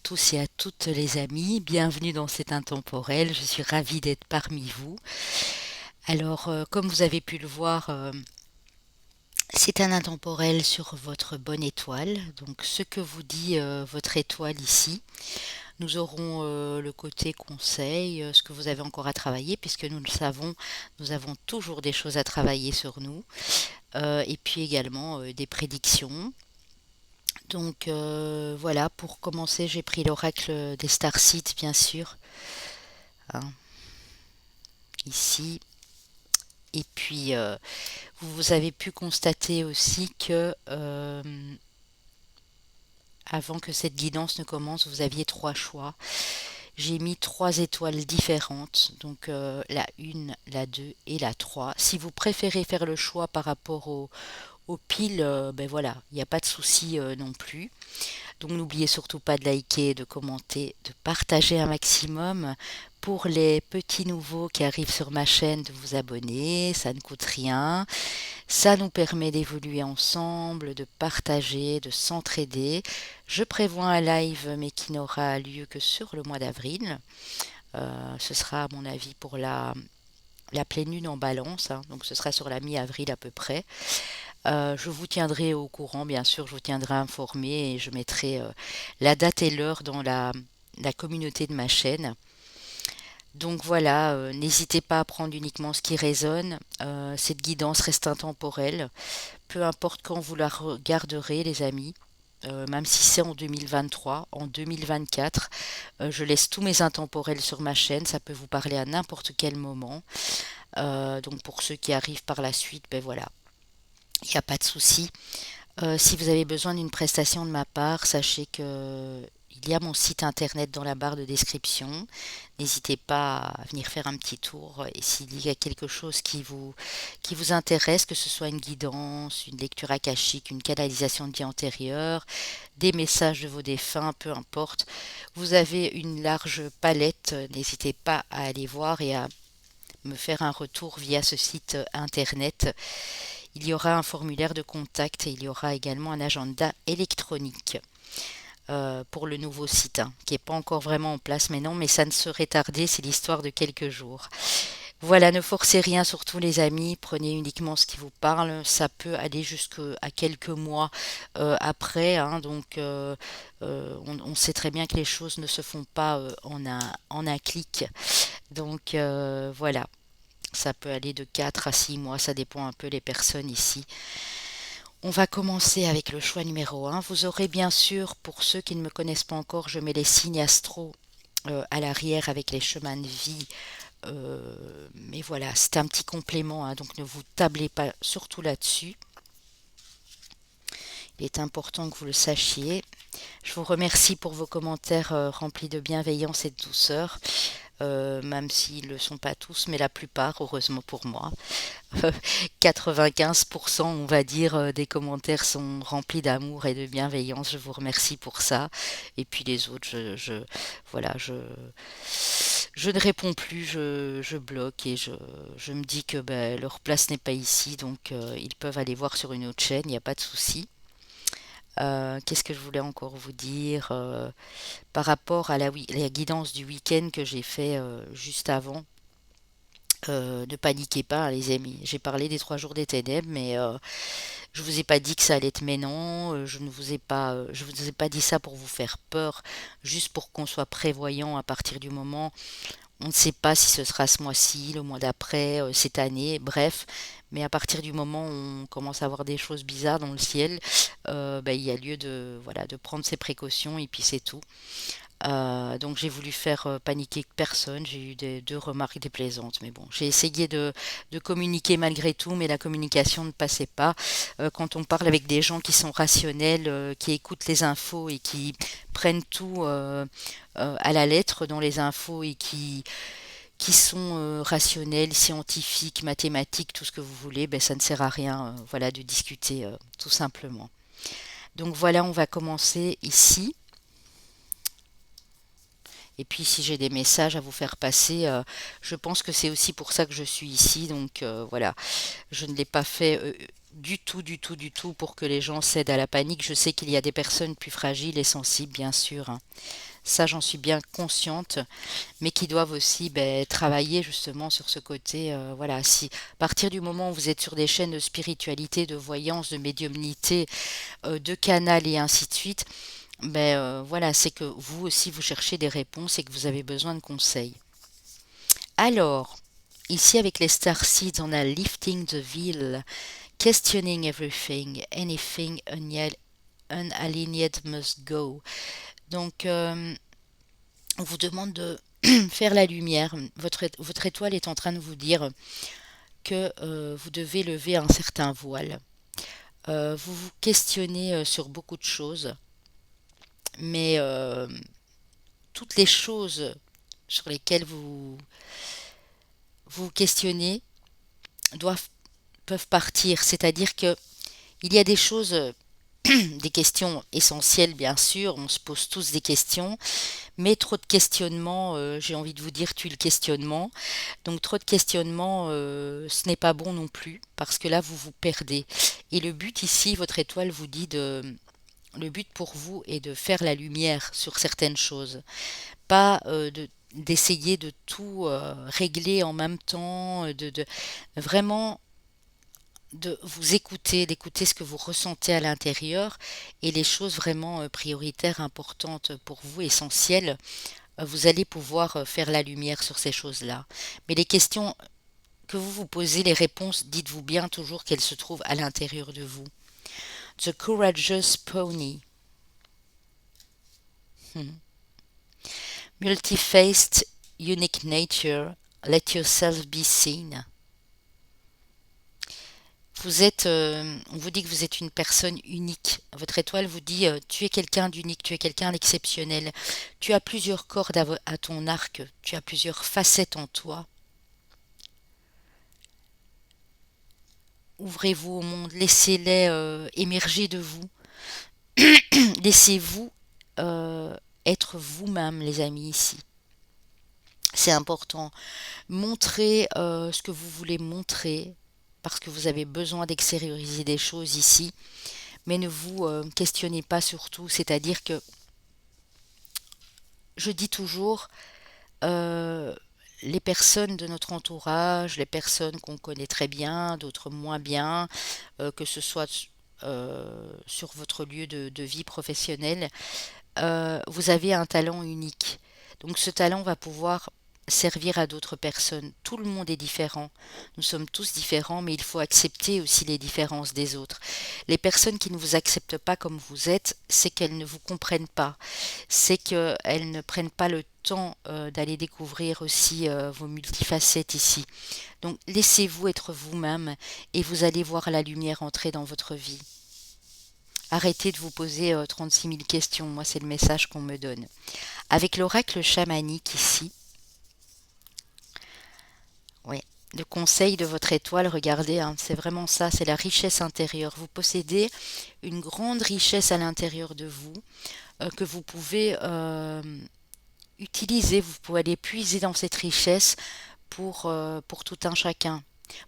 tous et à toutes les amis, bienvenue dans cet intemporel, je suis ravie d'être parmi vous. Alors, comme vous avez pu le voir, c'est un intemporel sur votre bonne étoile, donc ce que vous dit votre étoile ici. Nous aurons le côté conseil, ce que vous avez encore à travailler, puisque nous le savons, nous avons toujours des choses à travailler sur nous, et puis également des prédictions. Donc voilà, pour commencer, j'ai pris l'oracle des Starseeds, bien sûr, hein, ici. Et puis, vous avez pu constater aussi que avant que cette guidance ne commence, vous aviez trois choix. J'ai mis trois étoiles différentes, donc la 1, la 2 et la 3. Si vous préférez faire le choix par rapport aux piles, ben voilà, il n'y a pas de souci non plus. Donc n'oubliez surtout pas de liker, de commenter, de partager un maximum. Pour les petits nouveaux qui arrivent sur ma chaîne, de vous abonner, ça ne coûte rien. Ça nous permet d'évoluer ensemble, de partager, de s'entraider. Je prévois un live, mais qui n'aura lieu que sur le mois d'avril. Ce sera à mon avis pour la pleine lune en balance, hein, donc ce sera sur la mi-avril à peu près. Je vous tiendrai au courant, bien sûr, je vous tiendrai informé et je mettrai la date et l'heure dans la communauté de ma chaîne. Donc voilà, n'hésitez pas à prendre uniquement ce qui résonne. Cette guidance reste intemporelle, peu importe quand vous la regarderez, les amis. Même si c'est en 2023, en 2024, je laisse tous mes intemporels sur ma chaîne, ça peut vous parler à n'importe quel moment. Donc pour ceux qui arrivent par la suite, ben voilà, il n'y a pas de souci. Si vous avez besoin d'une prestation de ma part, sachez que il y a mon site internet dans la barre de description. N'hésitez pas à venir faire un petit tour et s'il y a quelque chose qui vous intéresse, que ce soit une guidance, une lecture akashique, une canalisation de vie antérieure, des messages de vos défunts, peu importe. Vous avez une large palette, n'hésitez pas à aller voir et à me faire un retour via ce site internet. Il y aura un formulaire de contact et il y aura également un agenda électronique pour le nouveau site, hein, qui n'est pas encore vraiment en place maintenant, mais ça ne serait tardé, c'est l'histoire de quelques jours. Voilà, ne forcez rien, surtout les amis, prenez uniquement ce qui vous parle, ça peut aller jusqu'à quelques mois après, hein, donc on sait très bien que les choses ne se font pas en un clic, donc voilà. Ça peut aller de 4 à 6 mois, ça dépend un peu les personnes ici. On va commencer avec le choix numéro un. Vous aurez bien sûr, pour ceux qui ne me connaissent pas encore, je mets les signes astro à l'arrière avec les chemins de vie. Mais voilà, c'est un petit complément, hein, donc ne vous tablez pas surtout là-dessus. Il est important que vous le sachiez. Je vous remercie pour vos commentaires remplis de bienveillance et de douceur. Même s'ils ne le sont pas tous, mais la plupart, heureusement pour moi. 95%, on va dire, des commentaires sont remplis d'amour et de bienveillance. Je vous remercie pour ça. Et puis les autres, voilà, je ne réponds plus, je bloque et je me dis que ben, leur place n'est pas ici, donc ils peuvent aller voir sur une autre chaîne, il n'y a pas de souci. Qu'est-ce que je voulais encore vous dire par rapport à la guidance du week-end que j'ai fait juste avant? Ne paniquez pas, hein, les amis. J'ai parlé des 3 jours des ténèbres, mais je vous ai pas dit que ça allait être maintenant. Je vous ai pas dit ça pour vous faire peur, juste pour qu'on soit prévoyant à partir du moment. On ne sait pas si ce sera ce mois-ci, le mois d'après, cette année, bref. Mais à partir du moment où on commence à voir des choses bizarres dans le ciel, ben, il y a lieu de, voilà, de prendre ses précautions et puis c'est tout. Donc j'ai voulu faire paniquer personne, j'ai eu deux remarques déplaisantes, mais bon, j'ai essayé de communiquer malgré tout, mais la communication ne passait pas. Quand on parle avec des gens qui sont rationnels, qui écoutent les infos et qui prennent tout à la lettre dans les infos et qui sont rationnels, scientifiques, mathématiques, tout ce que vous voulez, ben, ça ne sert à rien voilà, de discuter tout simplement. Donc voilà, on va commencer ici. Et puis si j'ai des messages à vous faire passer, je pense que c'est aussi pour ça que je suis ici. Donc voilà, je ne l'ai pas fait du tout, du tout, du tout pour que les gens cèdent à la panique. Je sais qu'il y a des personnes plus fragiles et sensibles, bien sûr, hein. Ça, j'en suis bien consciente, mais qui doivent aussi travailler justement sur ce côté. Voilà, si à partir du moment où vous êtes sur des chaînes de spiritualité, de voyance, de médiumnité, de canal et ainsi de suite, voilà, c'est que vous aussi vous cherchez des réponses et que vous avez besoin de conseils. Alors, ici avec les star seeds, on a lifting the veil, questioning everything, anything unaligned must go. Donc, on vous demande de faire la lumière. Votre étoile est en train de vous dire que vous devez lever un certain voile. Vous vous questionnez sur beaucoup de choses, mais toutes les choses sur lesquelles vous questionnez doivent peuvent partir. C'est-à-dire que il y a des choses, des questions essentielles bien sûr, on se pose tous des questions, mais trop de questionnements, j'ai envie de vous dire tue le questionnement. Donc trop de questionnements, ce n'est pas bon non plus, parce que là vous vous perdez. Et le but ici, votre étoile vous dit le but pour vous est de faire la lumière sur certaines choses, pas d'essayer de tout régler en même temps, de vraiment de vous écouter, d'écouter ce que vous ressentez à l'intérieur et les choses vraiment prioritaires, importantes pour vous, essentielles, vous allez pouvoir faire la lumière sur ces choses-là. Mais les questions que vous vous posez, les réponses, dites-vous bien toujours qu'elles se trouvent à l'intérieur de vous. The Courageous Pony. Hmm. Multi-faced, unique nature, let yourself be seen. On vous dit que vous êtes une personne unique. Votre étoile vous dit, tu es quelqu'un d'unique, tu es quelqu'un d'exceptionnel. Tu as plusieurs cordes à ton arc, tu as plusieurs facettes en toi. Ouvrez-vous au monde, laissez-les émerger de vous. Laissez-vous être vous-même, les amis, ici. C'est important. Montrez ce que vous voulez montrer, parce que vous avez besoin d'extérioriser des choses ici. Mais ne vous questionnez pas sur tout. C'est-à-dire que, je dis toujours, euh, les personnes de notre entourage, les personnes qu'on connaît très bien, d'autres moins bien, que ce soit sur votre lieu de vie professionnelle, vous avez un talent unique. Donc ce talent va pouvoir servir à d'autres personnes. Tout le monde est différent. Nous sommes tous différents, mais il faut accepter aussi les différences des autres. Les personnes qui ne vous acceptent pas comme vous êtes, c'est qu'elles ne vous comprennent pas. C'est qu'elles ne prennent pas le temps d'aller découvrir aussi vos multifacettes ici. Donc laissez-vous être vous-même et vous allez voir la lumière entrer dans votre vie. Arrêtez de vous poser 36 000 questions. Moi, c'est le message qu'on me donne. Avec l'oracle chamanique ici, oui, le conseil de votre étoile, regardez, hein, c'est vraiment ça, c'est la richesse intérieure. Vous possédez une grande richesse à l'intérieur de vous que vous pouvez utiliser. Vous pouvez aller puiser dans cette richesse pour tout un chacun,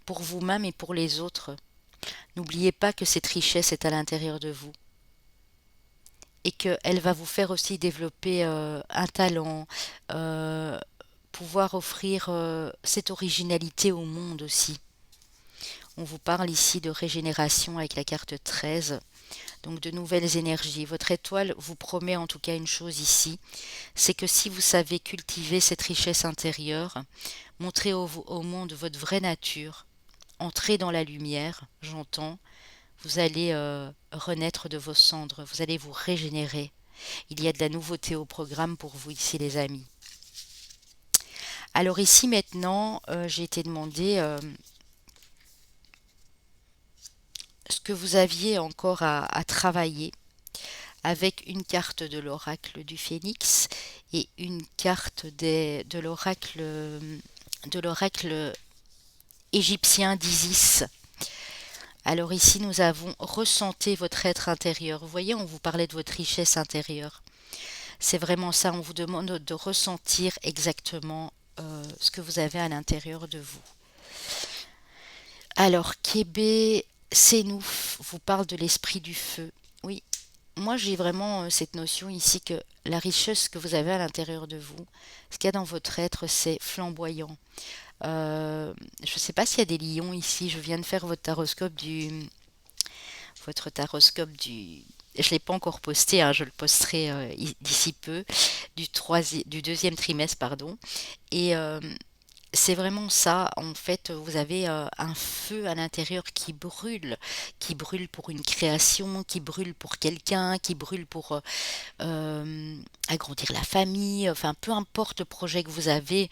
pour vous-même et pour les autres. N'oubliez pas que cette richesse est à l'intérieur de vous et qu'elle va vous faire aussi développer un talent, euh, pouvoir offrir cette originalité au monde aussi. On vous parle ici de régénération avec la carte 13, donc de nouvelles énergies. Votre étoile vous promet en tout cas une chose ici, c'est que si vous savez cultiver cette richesse intérieure, montrer au monde votre vraie nature, entrer dans la lumière, j'entends, vous allez renaître de vos cendres, vous allez vous régénérer. Il y a de la nouveauté au programme pour vous ici les amis. Alors ici maintenant, j'ai été demandé ce que vous aviez encore à travailler avec une carte de l'oracle du Phénix et une carte de l'oracle égyptien d'Isis. Alors ici, nous avons ressenti votre être intérieur. Vous voyez, on vous parlait de votre richesse intérieure. C'est vraiment ça, on vous demande de ressentir exactement ce que vous avez à l'intérieur de vous. Alors, Kébé Sénouf vous parle de l'esprit du feu. Oui, moi j'ai vraiment cette notion ici que la richesse que vous avez à l'intérieur de vous, ce qu'il y a dans votre être, c'est flamboyant. Je ne sais pas s'il y a des lions ici. Je viens de faire votre taroscope du. Je ne l'ai pas encore posté, hein, je le posterai d'ici peu, du deuxième trimestre, pardon. Et c'est vraiment ça, en fait, vous avez un feu à l'intérieur qui brûle pour une création, qui brûle pour quelqu'un, qui brûle pour agrandir la famille, enfin peu importe le projet que vous avez,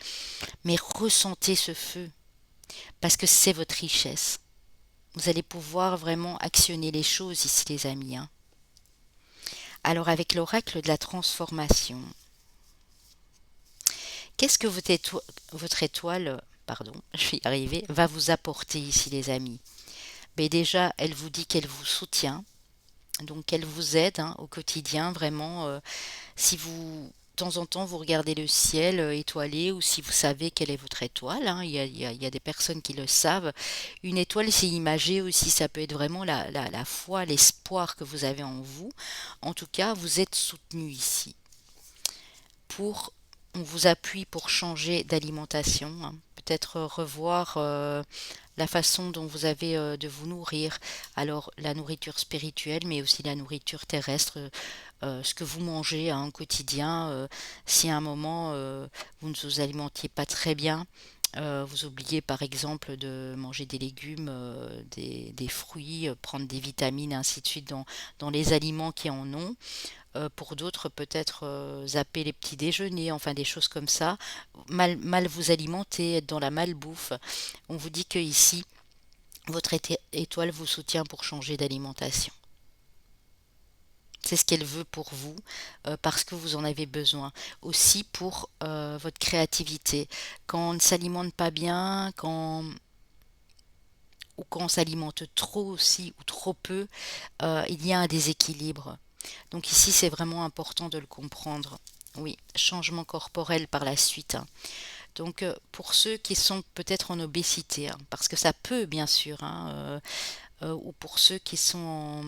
mais ressentez ce feu, parce que c'est votre richesse. Vous allez pouvoir vraiment actionner les choses ici, les amis, hein. Alors avec l'oracle de la transformation, qu'est-ce que votre étoile, pardon, je vais y arriver, va vous apporter ici, les amis? Mais déjà, elle vous dit qu'elle vous soutient, donc elle vous aide hein, au quotidien, vraiment. Si vous, de temps en temps, vous regardez le ciel étoilé, ou si vous savez quelle est votre étoile, hein, il y a des personnes qui le savent. Une étoile, c'est imagé aussi, ça peut être vraiment la foi, l'espoir que vous avez en vous. En tout cas, vous êtes soutenu ici. Pour, on vous appuie pour changer d'alimentation, hein. Peut-être revoir la façon dont vous avez de vous nourrir. Alors la nourriture spirituelle, mais aussi la nourriture terrestre, ce que vous mangez hein, au quotidien. Si à un moment vous ne vous alimentiez pas très bien, vous oubliez par exemple de manger des légumes, des fruits, prendre des vitamines, ainsi de suite dans les aliments qui en ont. Pour d'autres, peut-être zapper les petits déjeuners, enfin des choses comme ça. Mal vous alimenter, être dans la malbouffe. On vous dit que ici, votre étoile vous soutient pour changer d'alimentation. C'est ce qu'elle veut pour vous, parce que vous en avez besoin. Aussi pour votre créativité. Quand on ne s'alimente pas bien, ou quand on s'alimente trop aussi, ou trop peu, il y a un déséquilibre. Donc ici, c'est vraiment important de le comprendre. Oui, changement corporel par la suite, hein. Donc pour ceux qui sont peut-être en obésité, hein, parce que ça peut bien sûr, hein, ou pour ceux qui sont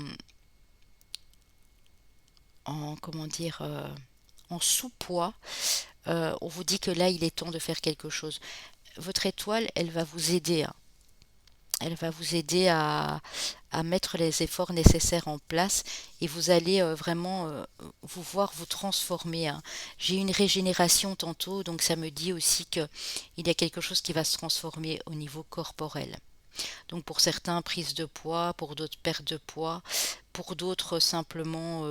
comment dire, en sous-poids, on vous dit que là, il est temps de faire quelque chose. Votre étoile, elle va vous aider, hein. Elle va vous aider à mettre les efforts nécessaires en place et vous allez vraiment vous voir vous transformer, hein. J'ai eu une régénération tantôt, donc ça me dit aussi que il y a quelque chose qui va se transformer au niveau corporel. Donc pour certains, prise de poids, pour d'autres, perte de poids, pour d'autres, simplement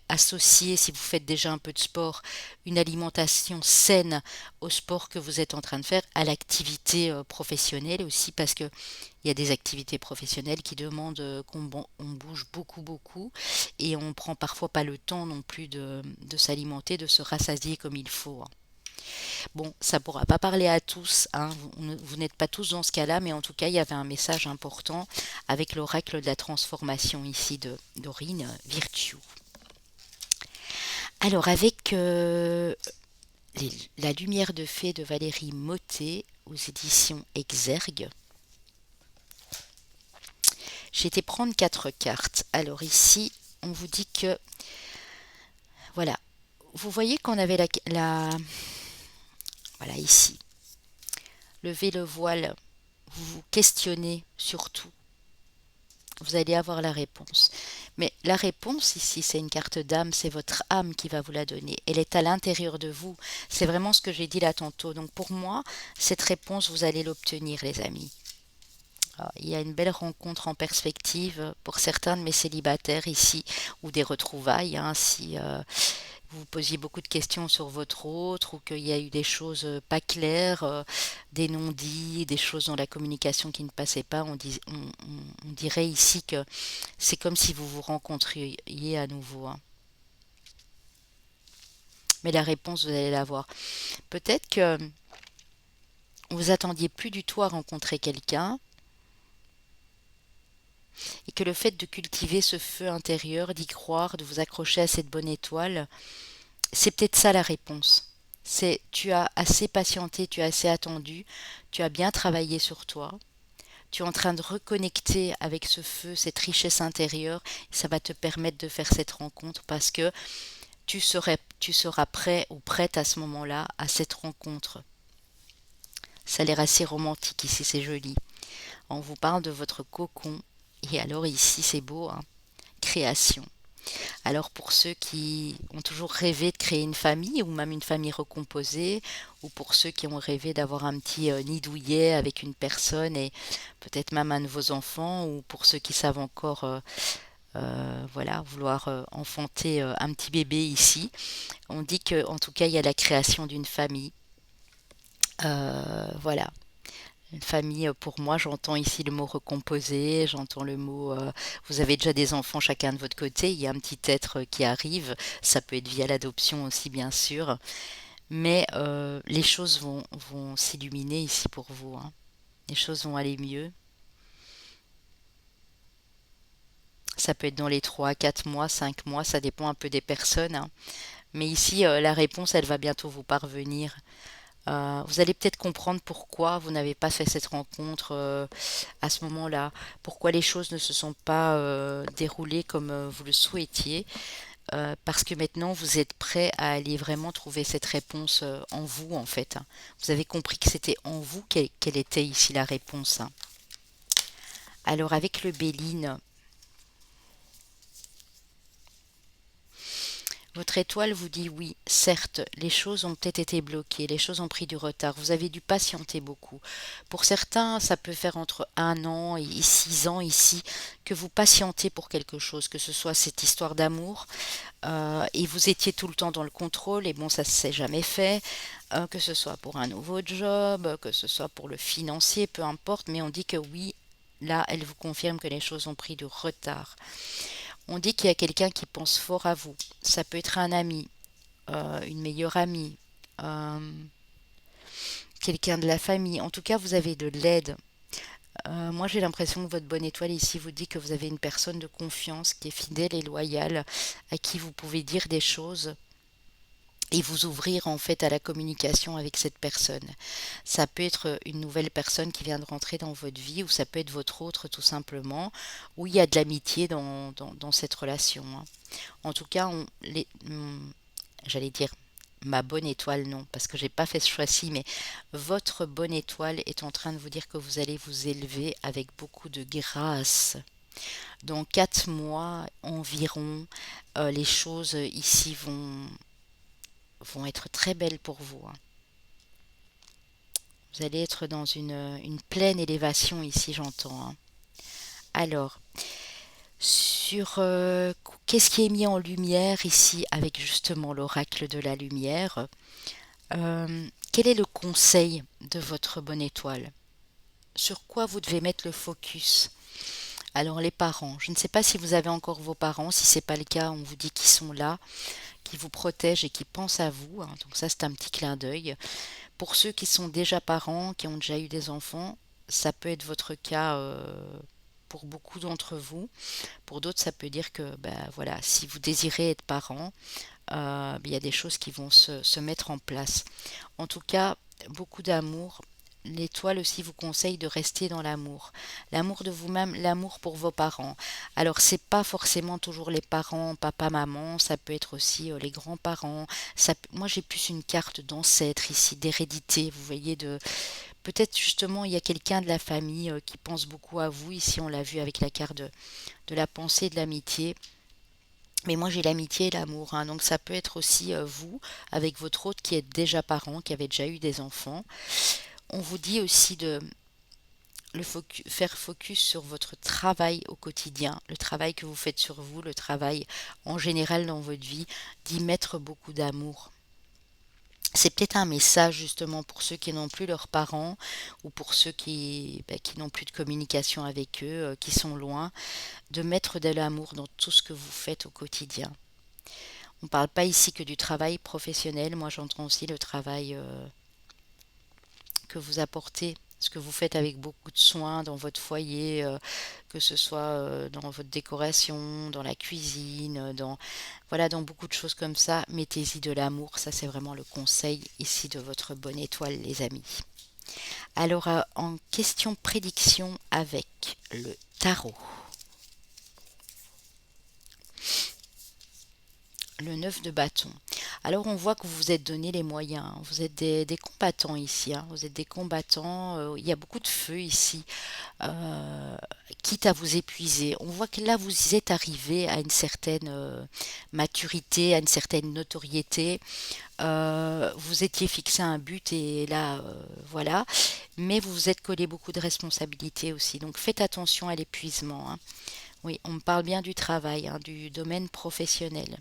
associer, si vous faites déjà un peu de sport, une alimentation saine au sport que vous êtes en train de faire, à l'activité professionnelle aussi, parce que il y a des activités professionnelles qui demandent on bouge beaucoup, beaucoup, et on prend parfois pas le temps non plus de s'alimenter, de se rassasier comme il faut, hein. Bon, ça pourra pas parler à tous, hein, vous n'êtes pas tous dans ce cas-là, mais en tout cas, il y avait un message important avec l'oracle de la transformation ici de d'Aurine Virtue. Alors, avec La lumière de fée de Valérie Mottet aux éditions Exergue, j'ai été prendre 4 cartes. Alors ici, on vous dit que, voilà, vous voyez qu'on avait voilà ici, levez le voile, vous vous questionnez sur tout, vous allez avoir la réponse. Mais la réponse ici, c'est une carte d'âme, c'est votre âme qui va vous la donner. Elle est à l'intérieur de vous. C'est vraiment ce que j'ai dit là tantôt. Donc pour moi, cette réponse, vous allez l'obtenir, les amis. Alors, il y a une belle rencontre en perspective pour certains de mes célibataires ici, ou des retrouvailles, hein, si vous posiez beaucoup de questions sur votre autre, ou qu'il y a eu des choses pas claires, des non-dits, des choses dans la communication qui ne passaient pas. On dirait ici que c'est comme si vous vous rencontriez à nouveau, hein. Mais la réponse, vous allez l'avoir. Peut-être que vous attendiez plus du tout à rencontrer quelqu'un, et que le fait de cultiver ce feu intérieur, d'y croire, de vous accrocher à cette bonne étoile, c'est peut-être ça la réponse. C'est tu as assez patienté, tu as assez attendu, tu as bien travaillé sur toi, Tu es en train de reconnecter avec ce feu, cette richesse intérieure. Ça va te permettre de faire cette rencontre parce que tu seras prêt ou prête à ce moment-là à cette rencontre. Ça a l'air assez romantique ici, c'est joli. On vous parle de votre cocon. Et alors ici, c'est beau, hein, création. Alors pour ceux qui ont toujours rêvé de créer une famille ou même une famille recomposée, ou pour ceux qui ont rêvé d'avoir un petit nid douillet avec une personne et peut-être même un de vos enfants, ou pour ceux qui savent encore voilà, vouloir enfanter un petit bébé ici, on dit que en tout cas il y a la création d'une famille. Voilà, une famille, pour moi, j'entends ici le mot recomposé, j'entends le mot, vous avez déjà des enfants chacun de votre côté, il y a un petit être qui arrive, ça peut être via l'adoption aussi bien sûr, mais les choses vont s'illuminer ici pour vous, hein. Les choses vont aller mieux. Ça peut être dans les 3, 4 mois, 5 mois, ça dépend un peu des personnes, hein. Mais ici, la réponse, elle va bientôt vous parvenir. Vous allez peut-être comprendre pourquoi vous n'avez pas fait cette rencontre à ce moment-là, pourquoi les choses ne se sont pas déroulées comme vous le souhaitiez, parce que maintenant vous êtes prêt à aller vraiment trouver cette réponse en vous en fait, hein. Vous avez compris que c'était en vous quelle était ici la réponse, hein. Alors avec le Béline, votre étoile vous dit oui, certes, les choses ont peut-être été bloquées, les choses ont pris du retard, vous avez dû patienter beaucoup. Pour certains, ça peut faire entre 1 an et 6 ans ici que vous patientez pour quelque chose, que ce soit cette histoire d'amour, et vous étiez tout le temps dans le contrôle, et bon, ça ne s'est jamais fait, que ce soit pour un nouveau job, que ce soit pour le financier, peu importe, mais on dit que oui, là, elle vous confirme que les choses ont pris du retard. On dit qu'il y a quelqu'un qui pense fort à vous. Ça peut être un ami, une meilleure amie, euh, quelqu'un de la famille. En tout cas, vous avez de l'aide. Moi, j'ai l'impression que votre bonne étoile ici vous dit que vous avez une personne de confiance qui est fidèle et loyale, à qui vous pouvez dire des choses et vous ouvrir en fait à la communication avec cette personne. Ça peut être une nouvelle personne qui vient de rentrer dans votre vie ou ça peut être votre autre tout simplement, où il y a de l'amitié dans cette relation, hein. En tout cas, j'allais dire ma bonne étoile, non, parce que j'ai pas fait ce choix-ci, mais votre bonne étoile est en train de vous dire que vous allez vous élever avec beaucoup de grâce. Dans 4 mois environ, les choses ici vont être très belles pour vous, hein. Vous allez être dans une pleine élévation ici, j'entends, hein. Alors, sur qu'est-ce qui est mis en lumière ici avec justement l'oracle de la lumière, quel est le conseil de votre bonne étoile? Sur quoi vous devez mettre le focus? Alors les parents, je ne sais pas si vous avez encore vos parents, si c'est pas le cas, on vous dit qu'ils sont là, qui vous protègent et qui pensent à vous, hein. Donc ça c'est un petit clin d'œil. Pour ceux qui sont déjà parents, qui ont déjà eu des enfants, ça peut être votre cas pour beaucoup d'entre vous. Pour d'autres, ça peut dire que ben, voilà, si vous désirez être parent, il y a des choses qui vont se mettre en place. En tout cas, beaucoup d'amour. L'étoile aussi vous conseille de rester dans l'amour. L'amour de vous-même, l'amour pour vos parents. Alors, c'est pas forcément toujours les parents, papa, maman, ça peut être aussi les grands-parents. Moi, j'ai plus une carte d'ancêtre ici, d'hérédité, vous voyez, peut-être justement, il y a quelqu'un de la famille qui pense beaucoup à vous. Ici, on l'a vu avec la carte de la pensée et de l'amitié. Mais moi, j'ai l'amitié et l'amour, hein. Donc, ça peut être aussi vous, avec votre autre qui êtes déjà parent, qui avez déjà eu des enfants. On vous dit aussi de faire focus sur votre travail au quotidien, le travail que vous faites sur vous, le travail en général dans votre vie, d'y mettre beaucoup d'amour. C'est peut-être un message justement pour ceux qui n'ont plus leurs parents ou pour ceux qui n'ont plus de communication avec eux, qui sont loin, de mettre de l'amour dans tout ce que vous faites au quotidien. On ne parle pas ici que du travail professionnel, moi j'entends aussi le travail que vous apportez, ce que vous faites avec beaucoup de soin dans votre foyer, que ce soit dans votre décoration, dans la cuisine, voilà, dans beaucoup de choses comme ça. Mettez-y de l'amour, ça c'est vraiment le conseil ici de votre bonne étoile, les amis. Alors, en question prédiction avec le tarot. Le 9 de bâton. Alors on voit que vous vous êtes donné les moyens, hein. Vous êtes des combattants ici, hein. Vous êtes des combattants. Il y a beaucoup de feu ici, euh, quitte à vous épuiser. On voit que là vous êtes arrivé à une certaine maturité, à une certaine notoriété. Vous étiez fixé un but et là, voilà. Mais vous vous êtes collé beaucoup de responsabilités aussi. Donc faites attention à l'épuisement, hein. Oui, on me parle bien du travail, hein, du domaine professionnel.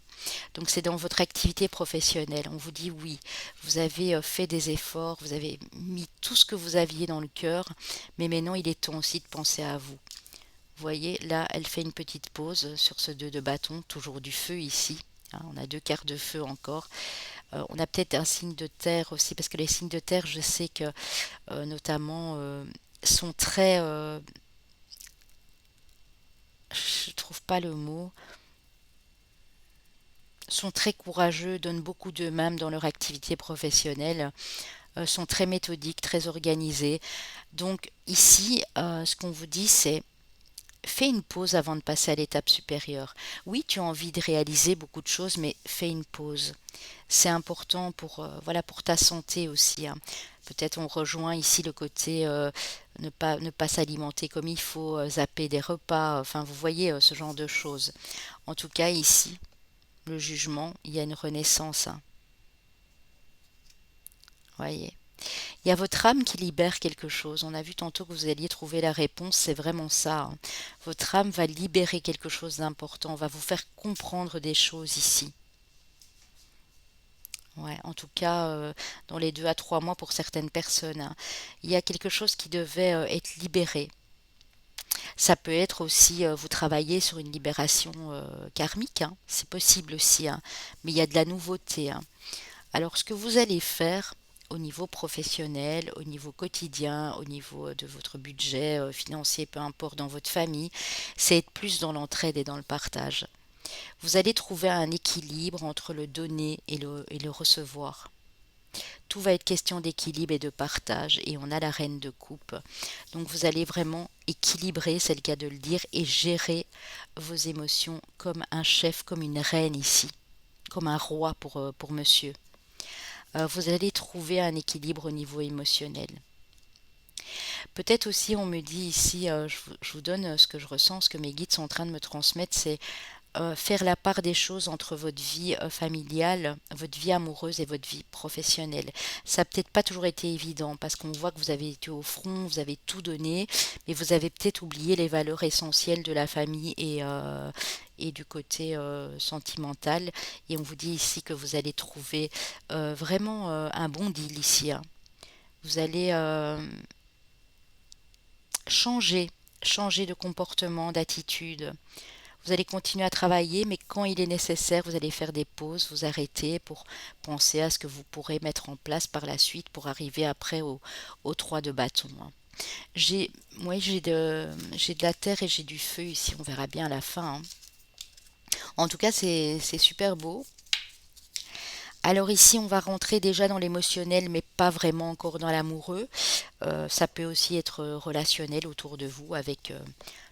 Donc c'est dans votre activité professionnelle. On vous dit oui, vous avez fait des efforts, vous avez mis tout ce que vous aviez dans le cœur, mais maintenant il est temps aussi de penser à vous. Vous voyez, là, elle fait une petite pause sur ce 2 de bâton, toujours du feu ici, hein. On a deux quarts de feu encore. On a peut-être un signe de terre aussi, parce que les signes de terre, je sais que notamment sont très... je trouve pas le mot. Sont très courageux, donnent beaucoup d'eux-mêmes dans leur activité professionnelle, sont très méthodiques, très organisés. Donc ici, ce qu'on vous dit, c'est fais une pause avant de passer à l'étape supérieure. Oui, tu as envie de réaliser beaucoup de choses, mais fais une pause. C'est important pour, voilà, pour ta santé aussi, hein. Peut-être on rejoint ici le côté ne pas s'alimenter comme il faut, zapper des repas, enfin vous voyez ce genre de choses. En tout cas ici, le jugement, il y a une renaissance, hein. Voyez. Il y a votre âme qui libère quelque chose. On a vu tantôt que vous alliez trouver la réponse, c'est vraiment ça, hein. Votre âme va libérer quelque chose d'important, va vous faire comprendre des choses ici. Ouais, en tout cas, dans les 2 à 3 mois pour certaines personnes, hein. Il y a quelque chose qui devait être libéré. Ça peut être aussi, vous travaillez sur une libération karmique, hein. C'est possible aussi, hein. Mais il y a de la nouveauté, hein. Alors, ce que vous allez faire au niveau professionnel, au niveau quotidien, au niveau de votre budget financier, peu importe, dans votre famille, c'est être plus dans l'entraide et dans le partage. Vous allez trouver un équilibre entre le donner et le recevoir. Tout va être question d'équilibre et de partage, et on a la reine de coupe. Donc vous allez vraiment équilibrer, c'est le cas de le dire, et gérer vos émotions comme un chef, comme une reine ici, comme un roi pour monsieur. Vous allez trouver un équilibre au niveau émotionnel. Peut-être aussi, on me dit ici, je vous donne ce que je ressens, ce que mes guides sont en train de me transmettre, c'est faire la part des choses entre votre vie familiale, votre vie amoureuse et votre vie professionnelle. Ça n'a peut-être pas toujours été évident parce qu'on voit que vous avez été au front, vous avez tout donné, mais vous avez peut-être oublié les valeurs essentielles de la famille et du côté sentimental. Et on vous dit ici que vous allez trouver vraiment un bon deal ici, hein. Vous allez changer, changer de comportement, d'attitude. Vous allez continuer à travailler, mais quand il est nécessaire, vous allez faire des pauses, vous arrêter pour penser à ce que vous pourrez mettre en place par la suite pour arriver après au 3 de bâton, hein. J'ai, moi, j'ai de la terre et j'ai du feu ici, on verra bien à la fin, hein. En tout cas, c'est super beau. Alors ici, on va rentrer déjà dans l'émotionnel, mais pas vraiment encore dans l'amoureux. Ça peut aussi être relationnel autour de vous avec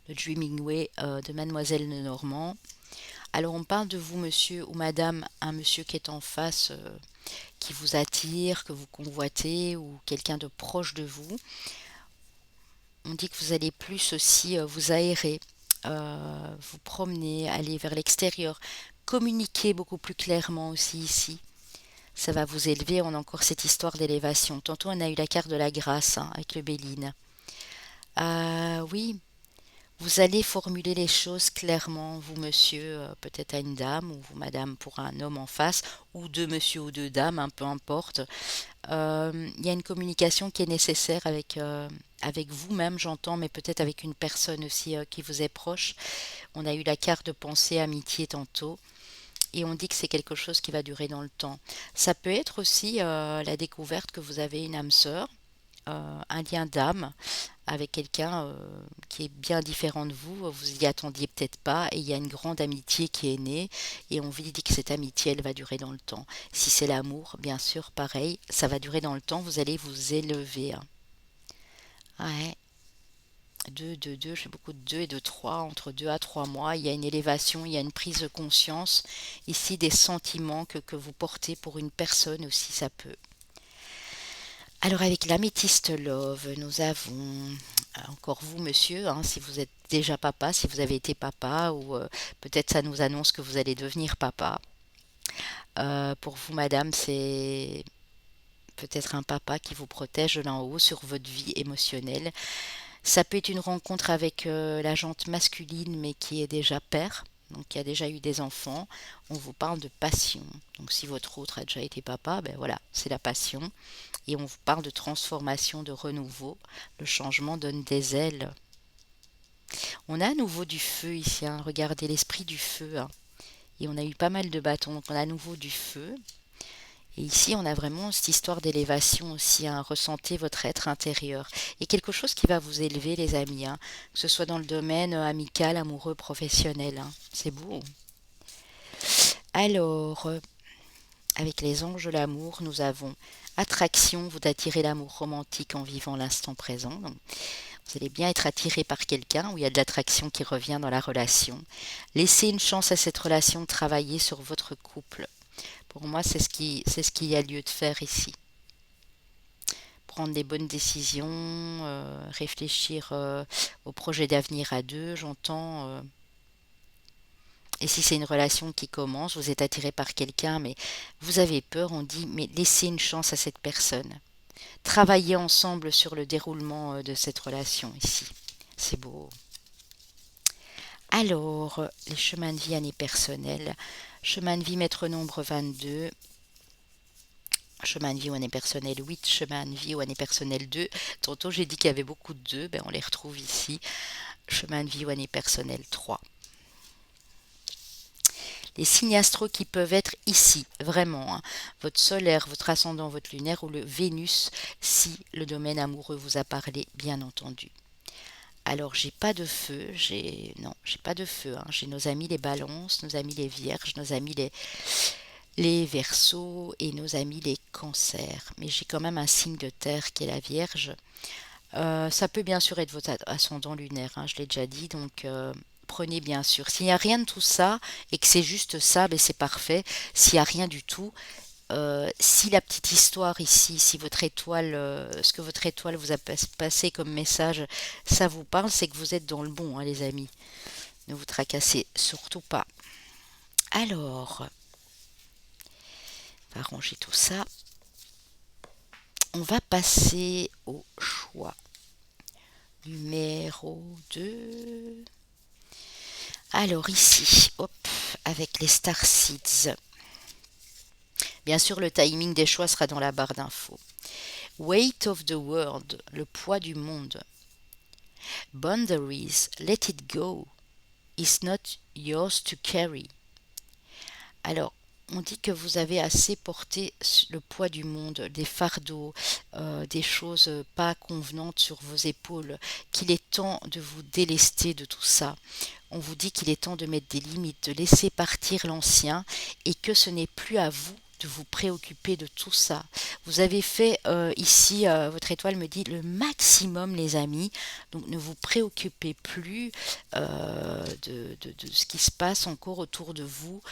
le Dreaming Way de Mademoiselle Lenormand. Alors on parle de vous, monsieur ou madame, un monsieur qui est en face, qui vous attire, que vous convoitez, ou quelqu'un de proche de vous. On dit que vous allez plus aussi vous aérer, vous promener, aller vers l'extérieur, communiquer beaucoup plus clairement aussi ici. Ça va vous élever, on a encore cette histoire d'élévation. Tantôt on a eu la carte de la grâce, hein, avec le Béline. Oui, vous allez formuler les choses clairement, vous monsieur, peut-être à une dame, ou vous madame pour un homme en face, ou deux monsieur ou deux dames, hein, peu importe. Il y a une communication qui est nécessaire avec vous-même, j'entends, mais peut-être avec une personne aussi qui vous est proche. On a eu la carte de pensée, amitié tantôt, et on dit que c'est quelque chose qui va durer dans le temps. Ça peut être aussi la découverte que vous avez une âme sœur, un lien d'âme avec quelqu'un qui est bien différent de vous, vous y attendiez peut-être pas, et il y a une grande amitié qui est née, et on vous dit que cette amitié, elle va durer dans le temps. Si c'est l'amour, bien sûr, pareil, ça va durer dans le temps, vous allez vous élever, hein. Ouais. 2, j'ai beaucoup de 2 et de 3, entre 2 à 3 mois, il y a une élévation, il y a une prise de conscience, ici des sentiments que vous portez pour une personne aussi, ça peut. Alors avec l'améthyste love, nous avons encore vous monsieur, hein, si vous êtes déjà papa, si vous avez été papa, ou peut-être ça nous annonce que vous allez devenir papa. Pour vous madame, c'est peut-être un papa qui vous protège de l'en haut sur votre vie émotionnelle. Ça peut être une rencontre avec la jante masculine, mais qui est déjà père, donc qui a déjà eu des enfants. On vous parle de passion. Donc si votre autre a déjà été papa, ben voilà, c'est la passion. Et on vous parle de transformation, de renouveau. Le changement donne des ailes. On a à nouveau du feu ici, hein. Regardez l'esprit du feu, hein. Et on a eu pas mal de bâtons, donc on a à nouveau du feu. Et ici, on a vraiment cette histoire d'élévation aussi, hein. Ressentez votre être intérieur. Et quelque chose qui va vous élever, les amis, hein. Que ce soit dans le domaine amical, amoureux, professionnel, hein. C'est beau. Alors, avec les anges de l'amour, nous avons attraction, vous attirez l'amour romantique en vivant l'instant présent. Donc, vous allez bien être attiré par quelqu'un où il y a de l'attraction qui revient dans la relation. Laissez une chance à cette relation de travailler sur votre couple. Pour moi, c'est ce qu'il y a lieu de faire ici. Prendre des bonnes décisions, réfléchir au projet d'avenir à deux, j'entends. Et si c'est une relation qui commence, vous êtes attiré par quelqu'un, mais vous avez peur, on dit, mais laissez une chance à cette personne. Travaillez ensemble sur le déroulement de cette relation ici. C'est beau. Alors, les chemins de vie année personnelle. Chemin de vie maître nombre 22. Chemin de vie ou année personnelle 8, chemin de vie ou année personnelle 2. Tantôt j'ai dit qu'il y avait beaucoup de 2, ben on les retrouve ici. Chemin de vie ou année personnelle 3. Les signes astro qui peuvent être ici, vraiment, hein. Votre solaire, votre ascendant, votre lunaire ou le Vénus, si le domaine amoureux vous a parlé, bien entendu. Alors, j'ai pas de feu, j'ai pas de feu, hein. J'ai nos amis les balances, nos amis les vierges, nos amis les Verseaux et nos amis les Cancers. Mais j'ai quand même un signe de terre qui est la Vierge. Ça peut bien sûr être votre ascendant lunaire, hein, je l'ai déjà dit, donc prenez bien sûr. S'il n'y a rien de tout ça et que c'est juste ça, ben c'est parfait. S'il n'y a rien du tout, si la petite histoire ici, si votre étoile, ce que votre étoile vous a passé comme message, ça vous parle, c'est que vous êtes dans le bon, hein, les amis. Ne vous tracassez surtout pas. Alors, on va ranger tout ça. On va passer au choix. Numéro 2. Alors ici, hop, avec les Star Seeds. Bien sûr, le timing des choix sera dans la barre d'infos. Weight of the world, le poids du monde. Boundaries, let it go. It's not yours to carry. Alors, on dit que vous avez assez porté le poids du monde, des fardeaux, des choses pas convenantes sur vos épaules, qu'il est temps de vous délester de tout ça. On vous dit qu'il est temps de mettre des limites, de laisser partir l'ancien et que ce n'est plus à vous de vous préoccuper de tout ça. Vous avez fait ici, votre étoile me dit le maximum les amis, donc ne vous préoccupez plus de ce qui se passe encore autour de vous.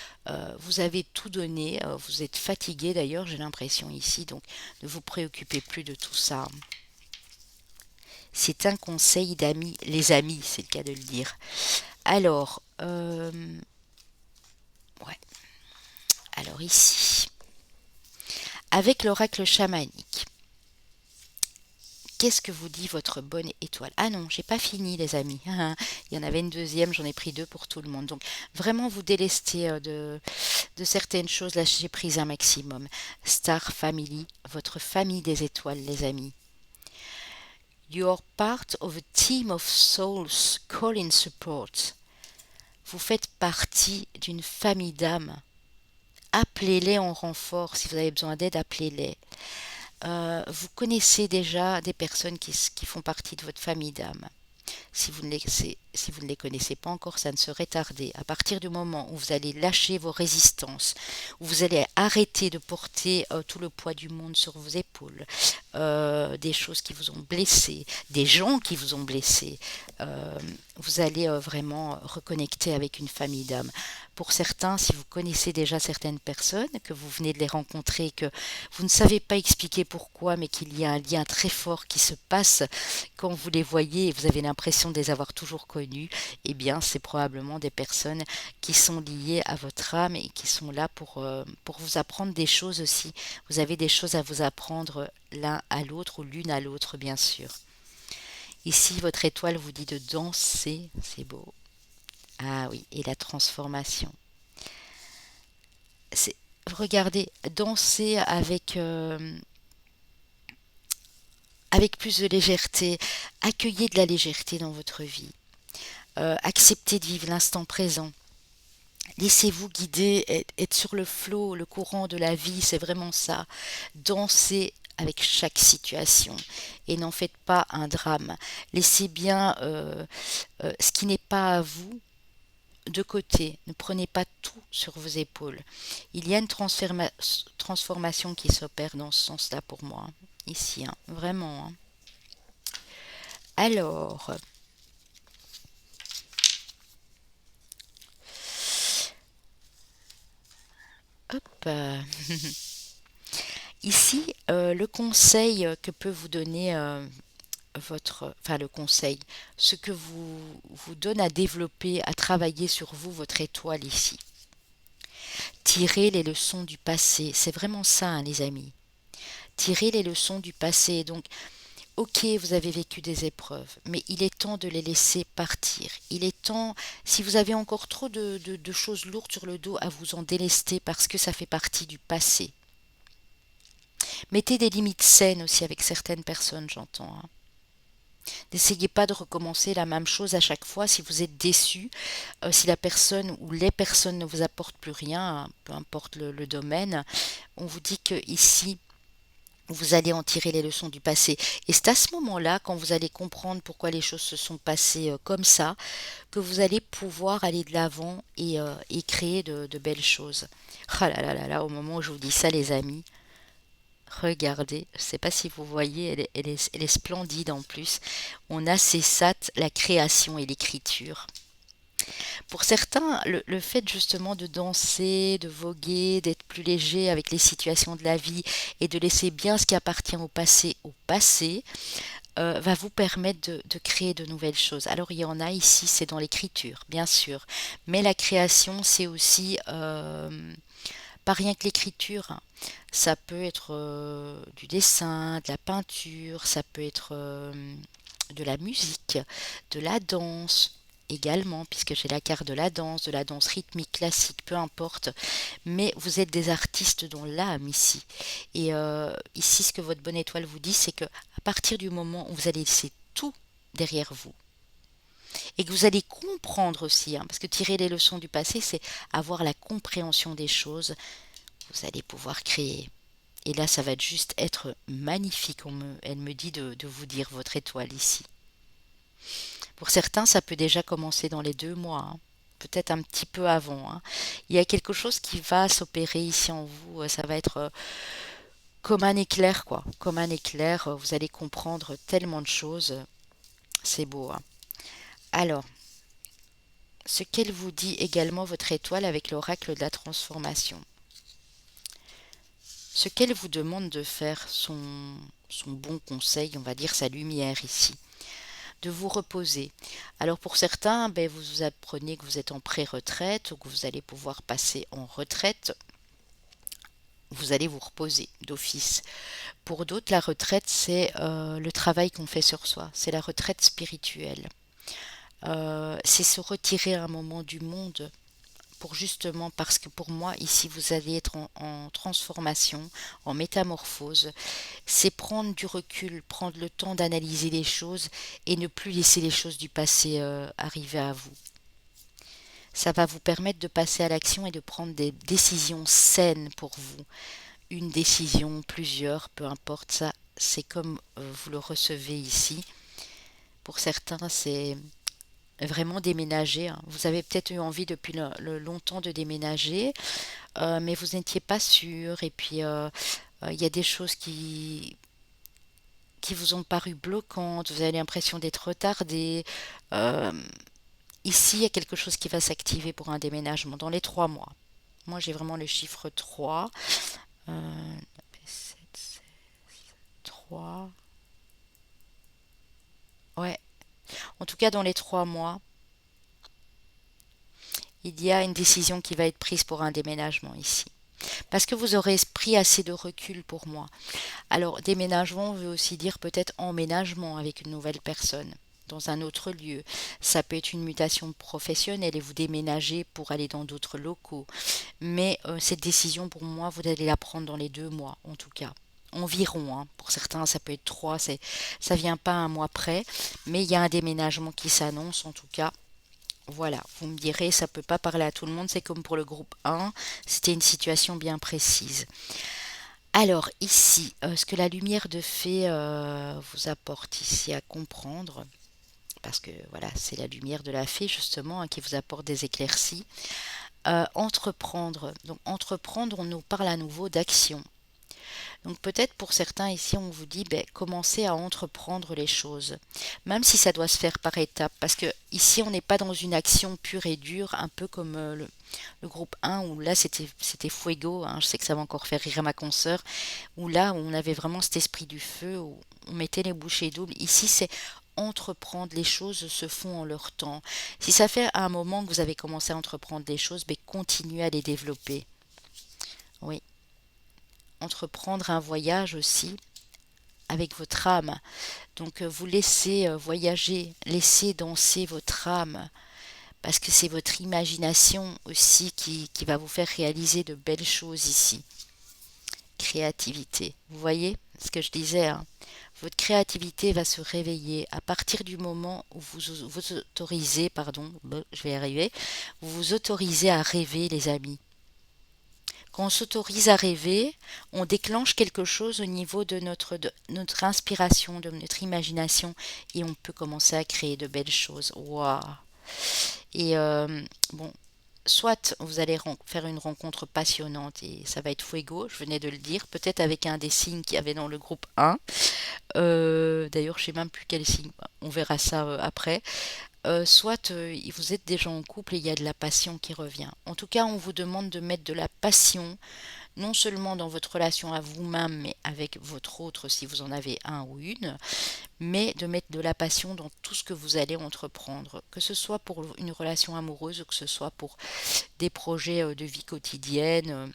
Vous avez tout donné, vous êtes fatigué d'ailleurs, j'ai l'impression ici, donc ne vous préoccupez plus de tout ça. C'est un conseil d'amis, les amis, c'est le cas de le dire. Alors, ouais. Alors ici, avec l'oracle chamanique, qu'est-ce que vous dit votre bonne étoile? Ah non, j'ai pas fini les amis. Il y en avait une deuxième, j'en ai pris deux pour tout le monde. Donc vraiment vous délestez de certaines choses, lâchez prise un maximum. Star Family, votre famille des étoiles les amis. You're part of a team of souls calling support. Vous faites partie d'une famille d'âmes. Appelez-les en renfort. Si vous avez besoin d'aide, appelez-les. Vous connaissez déjà des personnes qui font partie de votre famille d'âmes. Si vous ne les si vous ne les connaissez pas encore, ça ne serait tardé. À partir du moment où vous allez lâcher vos résistances, où vous allez arrêter de porter tout le poids du monde sur vos épaules, des choses qui vous ont blessé, des gens qui vous ont blessé, euh, vous allez vraiment reconnecter avec une famille d'âmes. Pour certains, si vous connaissez déjà certaines personnes, que vous venez de les rencontrer, que vous ne savez pas expliquer pourquoi, mais qu'il y a un lien très fort qui se passe quand vous les voyez et vous avez l'impression de les avoir toujours connus, eh bien, c'est probablement des personnes qui sont liées à votre âme et qui sont là pour vous apprendre des choses aussi. Vous avez des choses à vous apprendre l'un à l'autre ou l'une à l'autre, bien sûr. Ici, votre étoile vous dit de danser, c'est beau. Ah oui, et la transformation. C'est, regardez, danser avec plus de légèreté, accueillez de la légèreté dans votre vie. Acceptez de vivre l'instant présent. Laissez-vous guider, être sur le flot, le courant de la vie, c'est vraiment ça. Dansez avec chaque situation et n'en faites pas un drame. Laissez bien ce qui n'est pas à vous de côté. Ne prenez pas tout sur vos épaules. Il y a une transformation qui s'opère dans ce sens-là pour moi, ici, hein, vraiment. Hein. Alors, hop. Ici, le conseil que peut vous donner enfin le conseil, ce que vous donne à développer, à travailler sur vous, votre étoile ici. Tirez les leçons du passé, c'est vraiment ça, hein, les amis. Tirez les leçons du passé. Donc, ok, vous avez vécu des épreuves, mais il est temps de les laisser partir. Il est temps, si vous avez encore trop de choses lourdes sur le dos, à vous en délester parce que ça fait partie du passé. Mettez des limites saines aussi avec certaines personnes, j'entends. Hein. N'essayez pas de recommencer la même chose à chaque fois si vous êtes déçu, si la personne ou les personnes ne vous apportent plus rien, hein, peu importe le domaine. On vous dit que ici, vous allez en tirer les leçons du passé. Et c'est à ce moment-là, quand vous allez comprendre pourquoi les choses se sont passées comme ça, que vous allez pouvoir aller de l'avant et créer de belles choses. Ah là là là là, au moment où je vous dis ça, les amis, regardez, je ne sais pas si vous voyez, elle est splendide en plus. On a Césat, la création et l'écriture. Pour certains, le fait justement de danser, de voguer, d'être plus léger avec les situations de la vie et de laisser bien ce qui appartient au passé, va vous permettre de créer de nouvelles choses. Alors il y en a ici, c'est dans l'écriture, bien sûr, mais la création, c'est aussi pas rien que l'écriture, hein. Ça peut être du dessin, de la peinture, ça peut être de la musique, de la danse également, puisque j'ai la carte de la danse rythmique, classique, peu importe. Mais vous êtes des artistes dans l'âme ici. Et ici, ce que votre bonne étoile vous dit, c'est que à partir du moment où vous allez laisser tout derrière vous, et que vous allez comprendre aussi, hein, parce que tirer les leçons du passé, c'est avoir la compréhension des choses, vous allez pouvoir créer. Et là, ça va juste être magnifique. Elle me dit de vous dire votre étoile ici. Pour certains, ça peut déjà commencer dans les 2 mois, hein, peut-être un petit peu avant. Hein. Il y a quelque chose qui va s'opérer ici en vous. Ça va être comme un éclair, quoi. Comme un éclair. Vous allez comprendre tellement de choses. C'est beau. Hein. Alors, ce qu'elle vous dit également, votre étoile, avec l'oracle de la transformation. Ce qu'elle vous demande de faire, son bon conseil, on va dire sa lumière ici, de vous reposer. Alors pour certains, ben, vous apprenez que vous êtes en pré-retraite ou que vous allez pouvoir passer en retraite. Vous allez vous reposer d'office. Pour d'autres, la retraite, c'est le travail qu'on fait sur soi. C'est la retraite spirituelle. C'est se retirer un moment du monde pour justement, parce que pour moi, ici, vous allez être en transformation, en métamorphose. C'est prendre du recul, prendre le temps d'analyser les choses et ne plus laisser les choses du passé arriver à vous. Ça va vous permettre de passer à l'action et de prendre des décisions saines pour vous. Une décision, plusieurs, peu importe ça, c'est comme vous le recevez ici. Pour certains, c'est vraiment déménager, hein. Vous avez peut-être eu envie depuis longtemps de déménager, mais vous n'étiez pas sûr. Et puis, il y a des choses qui vous ont paru bloquantes. Vous avez l'impression d'être retardé. Euh, Ici, il y a quelque chose qui va s'activer pour un déménagement dans les 3 mois. Moi, j'ai vraiment le chiffre 3. 7, 3. Ouais. En tout cas, dans les 3 mois, il y a une décision qui va être prise pour un déménagement ici. Parce que vous aurez pris assez de recul pour moi. Alors, déménagement veut aussi dire peut-être emménagement avec une nouvelle personne dans un autre lieu. Ça peut être une mutation professionnelle et vous déménagez pour aller dans d'autres locaux. Mais cette décision, pour moi, vous allez la prendre dans les 2 mois, en tout cas. Environ, hein. Pour certains, ça peut être trois, ça vient pas un mois près, mais il y a un déménagement qui s'annonce, en tout cas. Voilà, vous me direz, ça peut pas parler à tout le monde, c'est comme pour le groupe 1, c'était une situation bien précise. Alors ici, ce que la lumière de fée vous apporte ici à comprendre, parce que voilà, c'est la lumière de la fée justement hein, qui vous apporte des éclaircies. Entreprendre, donc entreprendre, on nous parle à nouveau d'action. Donc peut-être pour certains ici, on vous dit, ben, commencez à entreprendre les choses, même si ça doit se faire par étapes, parce que ici, on n'est pas dans une action pure et dure, un peu comme le groupe 1, où là, c'était Fuego, hein, je sais que ça va encore faire rire ma consoeur, où là, on avait vraiment cet esprit du feu, où on mettait les bouchées doubles. Ici, c'est entreprendre, les choses se font en leur temps. Si ça fait un moment que vous avez commencé à entreprendre des choses, ben, continuez à les développer. Oui, entreprendre un voyage aussi avec votre âme. Donc vous laissez voyager, laissez danser votre âme, parce que c'est votre imagination aussi qui va vous faire réaliser de belles choses ici. Créativité. Vous voyez ce que je disais, hein. Votre créativité va se réveiller à partir du moment où vous autorisez, pardon, je vais y arriver, vous vous autorisez à rêver, les amis. Quand on s'autorise à rêver, on déclenche quelque chose au niveau de notre inspiration, de notre imagination, et on peut commencer à créer de belles choses. Waouh! Et bon, soit vous allez faire une rencontre passionnante et ça va être fuego, je venais de le dire, peut-être avec un des signes qu'il y avait dans le groupe 1. D'ailleurs, je sais même plus quel signe, on verra ça après. Soit vous êtes déjà en couple et il y a de la passion qui revient. En tout cas, on vous demande de mettre de la passion, non seulement dans votre relation à vous-même, mais avec votre autre si vous en avez un ou une, mais de mettre de la passion dans tout ce que vous allez entreprendre, que ce soit pour une relation amoureuse ou que ce soit pour des projets de vie quotidienne.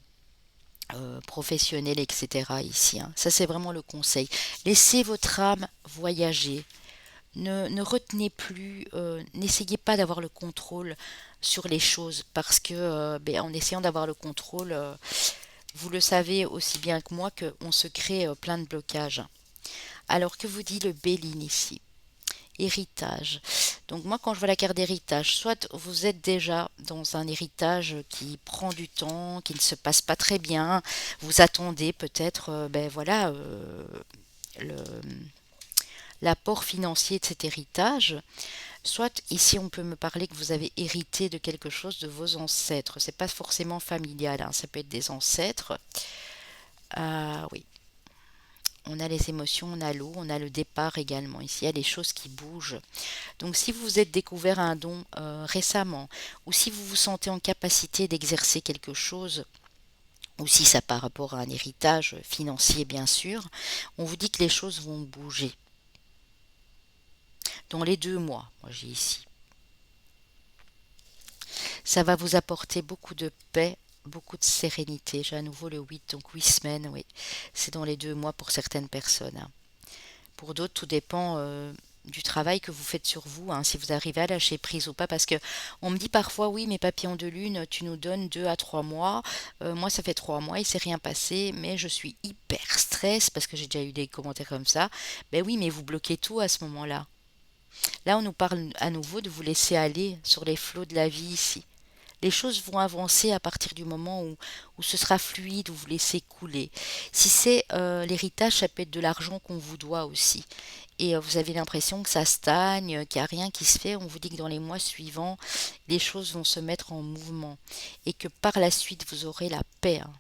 Professionnelle, etc. ici, hein. Ça, c'est vraiment le conseil. Laissez votre âme voyager. Ne retenez plus, n'essayez pas d'avoir le contrôle sur les choses parce que ben, en essayant d'avoir le contrôle, vous le savez aussi bien que moi qu'on se crée plein de blocages. Alors que vous dit le Béline ici? Héritage. Donc moi quand je vois la carte d'héritage, soit vous êtes déjà dans un héritage qui prend du temps, qui ne se passe pas très bien, vous attendez peut-être ben voilà le l'apport financier de cet héritage, soit ici on peut me parler que vous avez hérité de quelque chose de vos ancêtres. C'est pas forcément familial, hein, ça peut être des ancêtres. Ah oui, on a les émotions, on a l'eau, on a le départ également. Ici, il y a des choses qui bougent. Donc si vous vous êtes découvert un don récemment, ou si vous vous sentez en capacité d'exercer quelque chose, ou si ça par rapport à un héritage financier bien sûr, on vous dit que les choses vont bouger. Dans les 2 mois, moi j'ai ici. Ça va vous apporter beaucoup de paix, beaucoup de sérénité. J'ai à nouveau le 8, donc 8 semaines, oui. C'est dans les 2 mois pour certaines personnes, hein. Pour d'autres, tout dépend du travail que vous faites sur vous, hein, si vous arrivez à lâcher prise ou pas. Parce que on me dit parfois, oui, mes papillons de lune, tu nous donnes 2 à 3 mois. Moi, ça fait 3 mois, il s'est rien passé, mais je suis hyper stress parce que j'ai déjà eu des commentaires comme ça. Ben oui, mais vous bloquez tout à ce moment-là. Là, on nous parle à nouveau de vous laisser aller sur les flots de la vie ici. Les choses vont avancer à partir du moment où ce sera fluide, où vous laissez couler. Si c'est l'héritage, ça peut être de l'argent qu'on vous doit aussi. Et vous avez l'impression que ça stagne, qu'il n'y a rien qui se fait. On vous dit que dans les mois suivants, les choses vont se mettre en mouvement. Et que par la suite, vous aurez la paix, hein.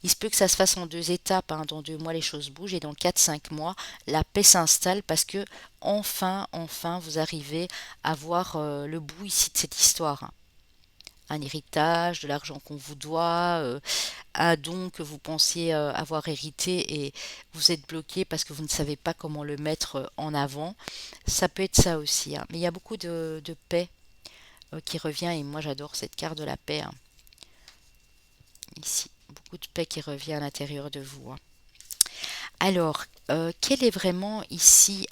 Il se peut que ça se fasse en deux étapes, hein. Dans 2 mois, les choses bougent et dans 4, 5 mois, la paix s'installe parce que enfin, vous arrivez à voir le bout ici de cette histoire, hein. Un héritage, de l'argent qu'on vous doit, un don que vous pensiez avoir hérité et vous êtes bloqué parce que vous ne savez pas comment le mettre en avant. Ça peut être ça aussi, hein. Mais il y a beaucoup de paix qui revient et moi j'adore cette carte de la paix, hein. Ici, beaucoup de paix qui revient à l'intérieur de vous, hein. Alors, quel est vraiment ici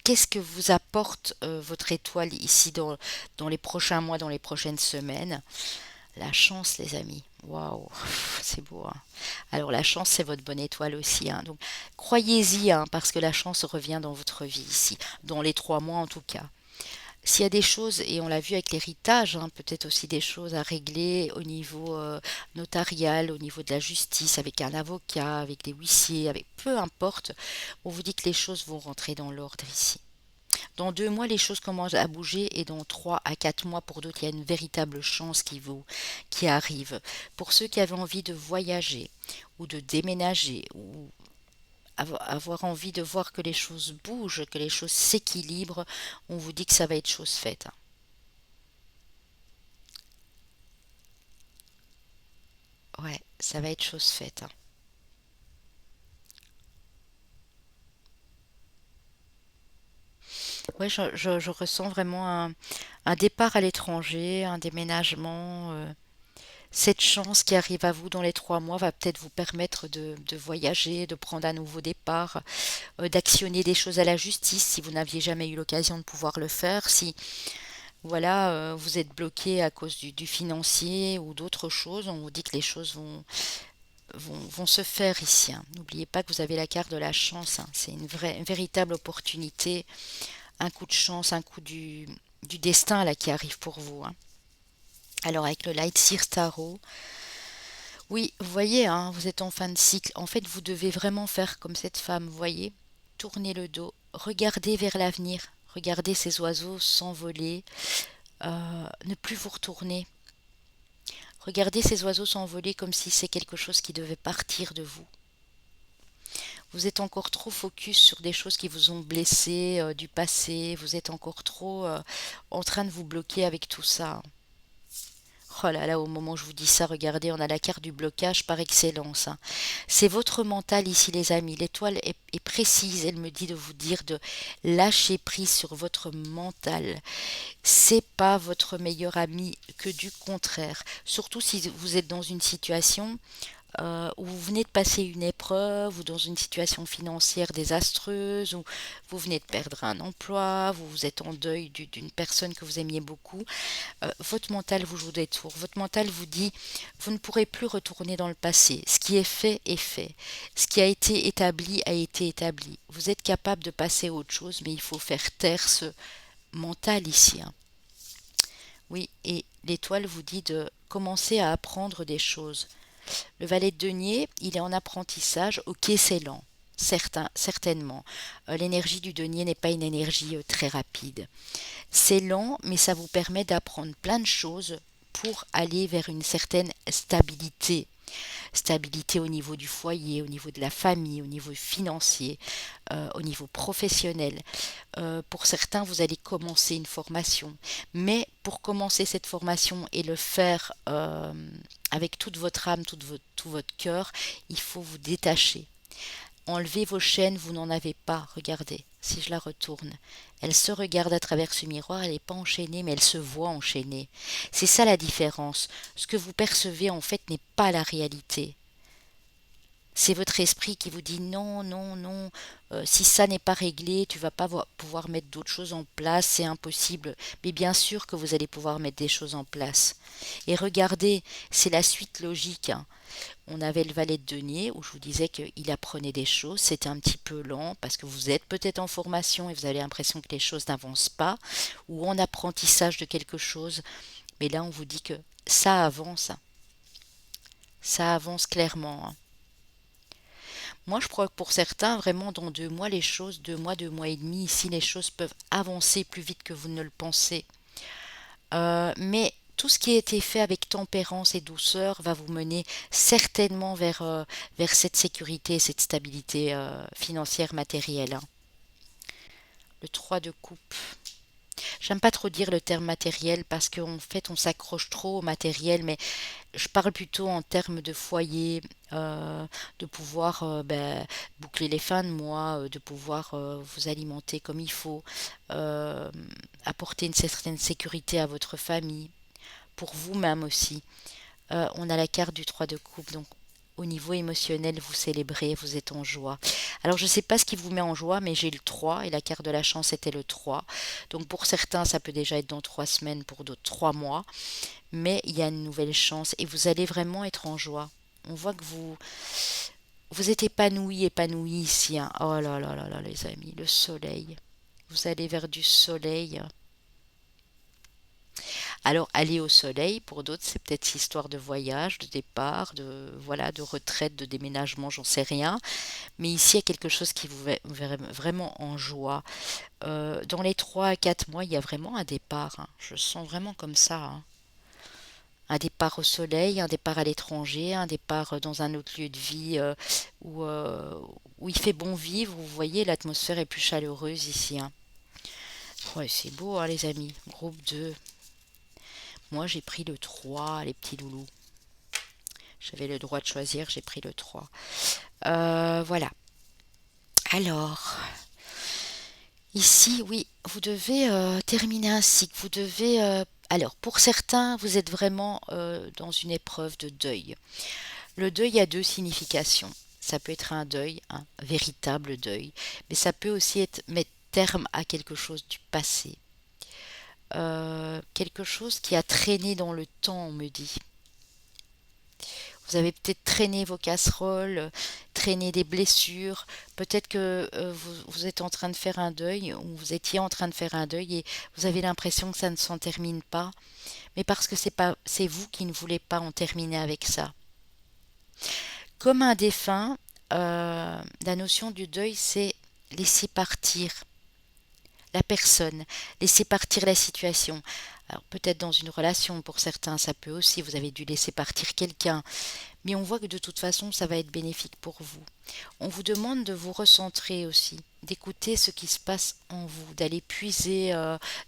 qu'est-ce que vous apporte votre étoile ici dans les prochains mois, dans les prochaines semaines? La chance, les amis. Waouh, c'est beau, hein. Alors, la chance, c'est votre bonne étoile aussi, hein. Donc, croyez-y, hein, parce que la chance revient dans votre vie ici, dans les 3 mois en tout cas. S'il y a des choses, et on l'a vu avec l'héritage, hein, peut-être aussi des choses à régler au niveau notarial, au niveau de la justice, avec un avocat, avec des huissiers, avec peu importe, on vous dit que les choses vont rentrer dans l'ordre ici. Dans 2 mois, les choses commencent à bouger et dans 3 à 4 mois, pour d'autres, il y a une véritable chance qui arrive. Pour ceux qui avaient envie de voyager ou de déménager ou avoir envie de voir que les choses bougent, que les choses s'équilibrent, on vous dit que ça va être chose faite, hein. Ouais, ça va être chose faite, hein. Ouais, je ressens vraiment un départ à l'étranger, un déménagement. Cette chance qui arrive à vous dans les 3 mois va peut-être vous permettre de voyager, de prendre un nouveau départ, d'actionner des choses à la justice si vous n'aviez jamais eu l'occasion de pouvoir le faire. Si voilà, vous êtes bloqué à cause du financier ou d'autres choses, on vous dit que les choses vont se faire ici, hein. N'oubliez pas que vous avez la carte de la chance, hein. C'est une véritable opportunité, un coup de chance, un coup du destin là qui arrive pour vous, hein. Alors avec le Light Seer Tarot, oui, vous voyez, hein, vous êtes en fin de cycle. En fait, vous devez vraiment faire comme cette femme, vous voyez, tourner le dos, regarder vers l'avenir, regarder ces oiseaux s'envoler, ne plus vous retourner. Regardez ces oiseaux s'envoler comme si c'est quelque chose qui devait partir de vous. Vous êtes encore trop focus sur des choses qui vous ont blessé du passé. Vous êtes encore trop en train de vous bloquer avec tout ça. Oh là là, au moment où je vous dis ça, regardez, on a la carte du blocage par excellence, hein. C'est votre mental ici, les amis. L'étoile est précise. Elle me dit de vous dire de lâcher prise sur votre mental. C'est pas votre meilleur ami, que du contraire. Surtout si vous êtes dans une situation où vous venez de passer une épreuve ou dans une situation financière désastreuse, ou vous venez de perdre un emploi, vous êtes en deuil d'une personne que vous aimiez beaucoup, votre mental vous joue des tours. Votre mental vous dit, vous ne pourrez plus retourner dans le passé. Ce qui est fait est fait. Ce qui a été établi a été établi. Vous êtes capable de passer à autre chose, mais il faut faire taire ce mental ici, hein. Oui, et l'étoile vous dit de commencer à apprendre des choses. Le valet de denier, il est en apprentissage. Ok, c'est lent. Certainement. L'énergie du denier n'est pas une énergie très rapide. C'est lent, mais ça vous permet d'apprendre plein de choses pour aller vers une certaine stabilité. Stabilité au niveau du foyer, au niveau de la famille, au niveau financier, au niveau professionnel. Pour certains, vous allez commencer une formation. Mais pour commencer cette formation et le faire avec toute votre âme, tout votre cœur, il faut vous détacher. Enlevez vos chaînes, vous n'en avez pas. Regardez, si je la retourne, elle se regarde à travers ce miroir, elle n'est pas enchaînée, mais elle se voit enchaînée. C'est ça la différence. Ce que vous percevez, en fait, n'est pas la réalité. C'est votre esprit qui vous dit non, non, non, si ça n'est pas réglé, tu vas pas pouvoir mettre d'autres choses en place, c'est impossible. Mais bien sûr que vous allez pouvoir mettre des choses en place. Et regardez, c'est la suite logique, hein. On avait le valet de denier où je vous disais qu'il apprenait des choses, c'était un petit peu lent parce que vous êtes peut-être en formation et vous avez l'impression que les choses n'avancent pas ou en apprentissage de quelque chose. Mais là, on vous dit que ça avance clairement, hein. Moi, je crois que pour certains, vraiment, dans 2 mois, les choses, 2 mois, 2 mois et demi, ici, les choses peuvent avancer plus vite que vous ne le pensez. Mais tout ce qui a été fait avec tempérance et douceur va vous mener certainement vers cette sécurité, cette stabilité financière matérielle, hein. Le 3 de coupe. J'aime pas trop dire le terme matériel parce qu'en fait on s'accroche trop au matériel, mais je parle plutôt en termes de foyer, de pouvoir boucler les fins de mois, de pouvoir vous alimenter comme il faut, euh, apporter une certaine sécurité à votre famille, pour vous-même aussi. On a la carte du 3 de coupe, donc au niveau émotionnel, vous célébrez, vous êtes en joie. Alors je ne sais pas ce qui vous met en joie, mais j'ai le 3 et la carte de la chance était le 3. Donc pour certains, ça peut déjà être dans 3 semaines, pour d'autres 3 mois, mais il y a une nouvelle chance et vous allez vraiment être en joie. On voit que vous êtes épanoui, épanoui ici, hein. Oh là là là là les amis, le soleil. Vous allez vers du soleil. Alors, aller au soleil, pour d'autres, c'est peut-être histoire de voyage, de départ, de voilà, de retraite, de déménagement, j'en sais rien. Mais ici, il y a quelque chose qui vous met vraiment en joie. Dans les 3 à 4 mois, il y a vraiment un départ, hein. Je sens vraiment comme ça, hein. Un départ au soleil, un départ à l'étranger, un départ dans un autre lieu de vie où, euh, où il fait bon vivre. Vous voyez, l'atmosphère est plus chaleureuse ici, hein. Ouais, c'est beau, hein, les amis. Groupe 2. Moi, j'ai pris le 3, les petits loulous. J'avais le droit de choisir, j'ai pris le 3. Voilà. Alors, ici, oui, vous devez terminer un cycle. Vous devez... alors, pour certains, vous êtes vraiment dans une épreuve de deuil. Le deuil a deux significations. Ça peut être un deuil, un véritable deuil, mais ça peut aussi être mettre terme à quelque chose du passé. Quelque chose qui a traîné dans le temps, on me dit. Vous avez peut-être traîné vos casseroles, traîné des blessures. Peut-être que vous êtes en train de faire un deuil, ou vous étiez en train de faire un deuil et vous avez l'impression que ça ne s'en termine pas. Mais parce que c'est vous qui ne voulez pas en terminer avec ça. Comme un défunt, la notion du deuil, c'est laisser partir la personne, laisser partir la situation. Alors peut-être dans une relation, pour certains, ça peut aussi, vous avez dû laisser partir quelqu'un, mais on voit que de toute façon, ça va être bénéfique pour vous. On vous demande de vous recentrer aussi, d'écouter ce qui se passe en vous, d'aller puiser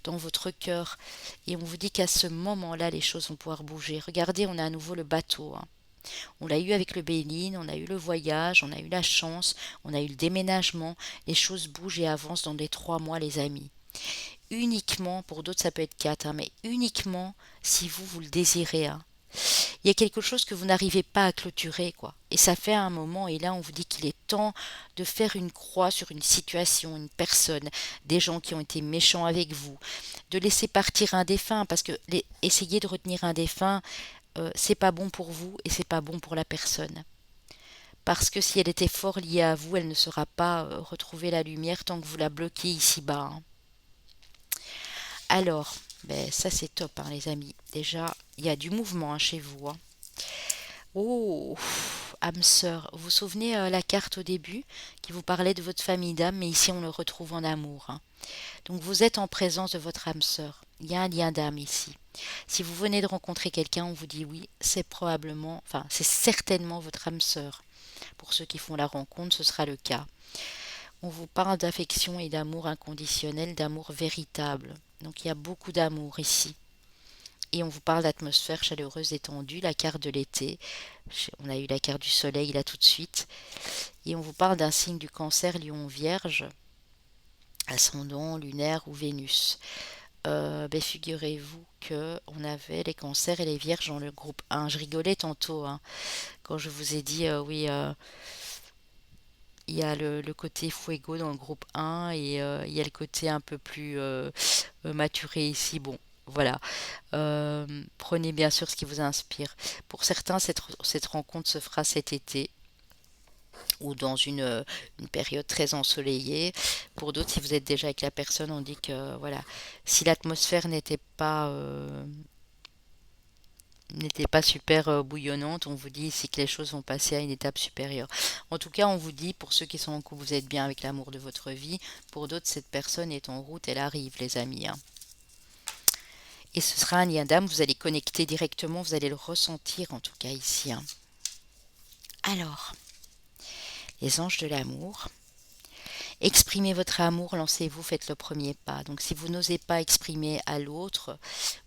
dans votre cœur. Et on vous dit qu'à ce moment-là, les choses vont pouvoir bouger. Regardez, on a à nouveau le bateau, hein. On l'a eu avec le Béline, on a eu le voyage, on a eu la chance, on a eu le déménagement. Les choses bougent et avancent dans les 3 mois, les amis. Uniquement, pour d'autres ça peut être 4, hein, mais uniquement si vous le désirez, hein. Il y a quelque chose que vous n'arrivez pas à clôturer, quoi. Et ça fait un moment, et là on vous dit qu'il est temps de faire une croix sur une situation, une personne, des gens qui ont été méchants avec vous, de laisser partir un défunt, parce que essayer de retenir un défunt, c'est pas bon pour vous et c'est pas bon pour la personne. Parce que si elle était fort liée à vous, elle ne saura pas retrouver la lumière tant que vous la bloquez ici-bas, hein. Alors, ben, ça c'est top, hein, les amis. Déjà, il y a du mouvement, hein, chez vous, hein. Oh, âme sœur, vous vous souvenez la carte au début qui vous parlait de votre famille d'âme, mais ici on le retrouve en amour, hein. Donc vous êtes en présence de votre âme sœur. Il y a un lien d'âme ici. Si vous venez de rencontrer quelqu'un, on vous dit oui, c'est probablement, enfin c'est certainement votre âme sœur. Pour ceux qui font la rencontre, ce sera le cas. On vous parle d'affection et d'amour inconditionnel, d'amour véritable. Donc il y a beaucoup d'amour ici. Et on vous parle d'atmosphère chaleureuse détendue, la carte de l'été. On a eu la carte du soleil là tout de suite. Et on vous parle d'un signe du cancer, lion, vierge, ascendant, lunaire ou Vénus. ben, figurez-vous que on avait les cancers et les vierges dans le groupe 1. Je rigolais tantôt hein, quand je vous ai dit oui, il y a le côté fuego dans le groupe 1 et il y a le côté un peu plus maturé ici. Bon, voilà. Prenez bien sûr ce qui vous inspire. Pour certains, cette rencontre se fera cet été ou dans une période très ensoleillée. Pour d'autres, si vous êtes déjà avec la personne, on dit que voilà, si l'atmosphère n'était pas super bouillonnante, on vous dit ici que les choses vont passer à une étape supérieure. En tout cas, on vous dit, pour ceux qui sont en couple, vous êtes bien avec l'amour de votre vie. Pour d'autres, cette personne est en route, elle arrive, les amis, hein. Et ce sera un lien d'âme, vous allez connecter directement, vous allez le ressentir en tout cas ici, hein. Alors, les anges de l'amour. Exprimez votre amour, lancez-vous, faites le premier pas. Donc si vous n'osez pas exprimer à l'autre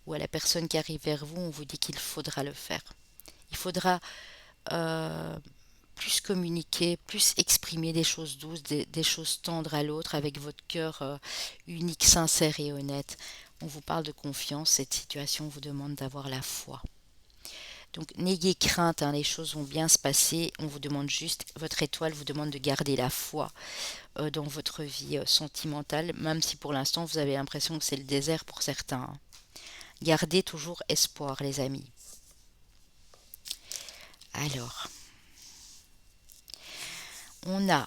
ou à la personne qui arrive vers vous, on vous dit qu'il faudra le faire. Il faudra euh, plus communiquer, plus exprimer des choses douces, des choses tendres à l'autre avec votre cœur unique, sincère et honnête. On vous parle de confiance, cette situation vous demande d'avoir la foi. Donc n'ayez crainte, hein, les choses vont bien se passer. On vous demande juste, votre étoile vous demande de garder la foi dans votre vie sentimentale, même si pour l'instant vous avez l'impression que c'est le désert pour certains, hein. Gardez toujours espoir, les amis. Alors, on a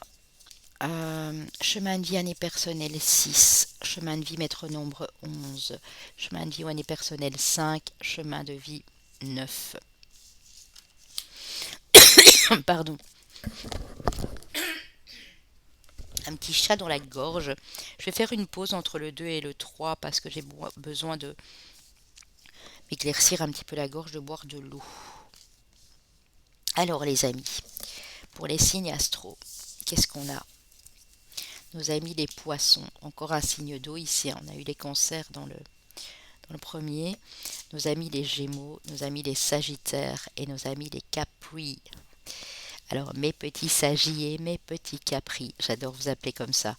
chemin de vie année personnelle 6, chemin de vie maître nombre 11, chemin de vie année personnelle 5, chemin de vie 9. Pardon. Un petit chat dans la gorge. Je vais faire une pause entre le 2 et le 3 parce que j'ai besoin de m'éclaircir un petit peu la gorge, de boire de l'eau. Alors les amis, pour les signes astro, qu'est-ce qu'on a? Nos amis les poissons, encore un signe d'eau ici, on a eu les cancers dans le premier, nos amis les gémeaux, nos amis les sagittaires et nos amis les capris. Alors mes petits sagiers, mes petits capris, j'adore vous appeler comme ça,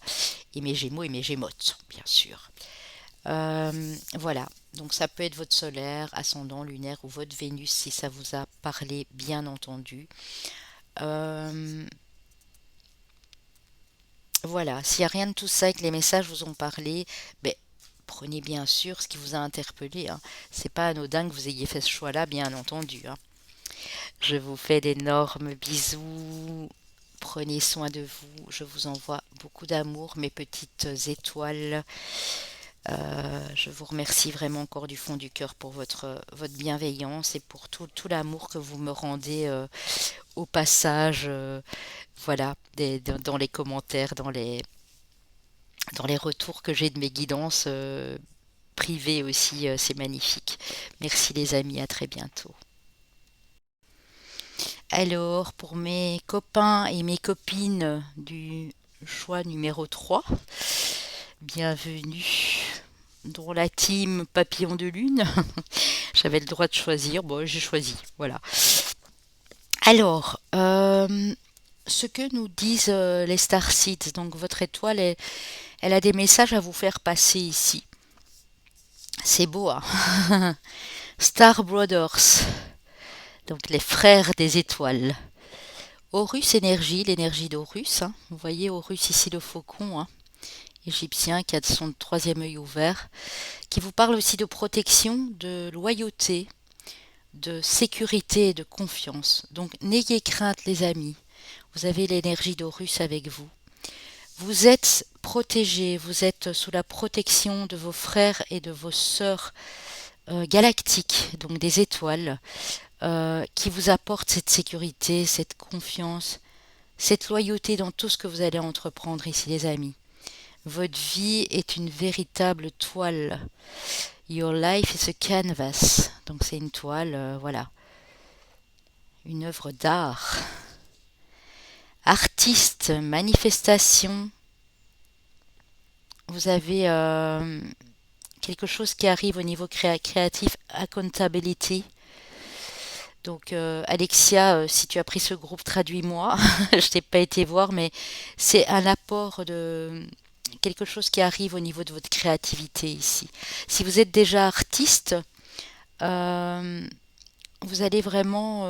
et mes gémeaux et mes gémotes, bien sûr. Voilà, donc ça peut être votre solaire, ascendant, lunaire ou votre Vénus si ça vous a parlé, bien entendu. Euh, voilà, s'il n'y a rien de tout ça et que les messages vous ont parlé, ben, prenez bien sûr ce qui vous a interpellé, hein. C'est pas anodin que vous ayez fait ce choix-là, bien entendu, hein. Je vous fais d'énormes bisous. Prenez soin de vous. Je vous envoie beaucoup d'amour, mes petites étoiles. Je vous remercie vraiment encore du fond du cœur pour votre bienveillance et pour tout l'amour que vous me rendez au passage, voilà, dans les commentaires, dans les retours que j'ai de mes guidances privées aussi, c'est magnifique. Merci les amis, à très bientôt. Alors, pour mes copains et mes copines du choix numéro 3, bienvenue dans la team Papillon de Lune. J'avais le droit de choisir, bon, j'ai choisi, voilà. Alors, ce que nous disent les starseeds, donc votre étoile, elle a des messages à vous faire passer ici. C'est beau, hein. Star Brothers, donc les frères des étoiles. Horus énergie, l'énergie d'Horus, hein. Vous voyez Horus ici le faucon, hein, égyptien qui a son troisième œil ouvert, qui vous parle aussi de protection, de loyauté, de sécurité et de confiance. Donc n'ayez crainte les amis, vous avez l'énergie d'Horus avec vous. Vous êtes protégés, vous êtes sous la protection de vos frères et de vos sœurs galactiques, donc des étoiles, qui vous apportent cette sécurité, cette confiance, cette loyauté dans tout ce que vous allez entreprendre ici les amis. Votre vie est une véritable toile. Your life is a canvas. Donc c'est une toile, voilà, une œuvre d'art. Artiste, manifestation. Vous avez quelque chose qui arrive au niveau créatif, accountability. Donc Alexia, si tu as pris ce groupe, traduis-moi. Je t'ai pas été voir, mais c'est un apport de quelque chose qui arrive au niveau de votre créativité ici. Si vous êtes déjà artiste, euh, vous allez vraiment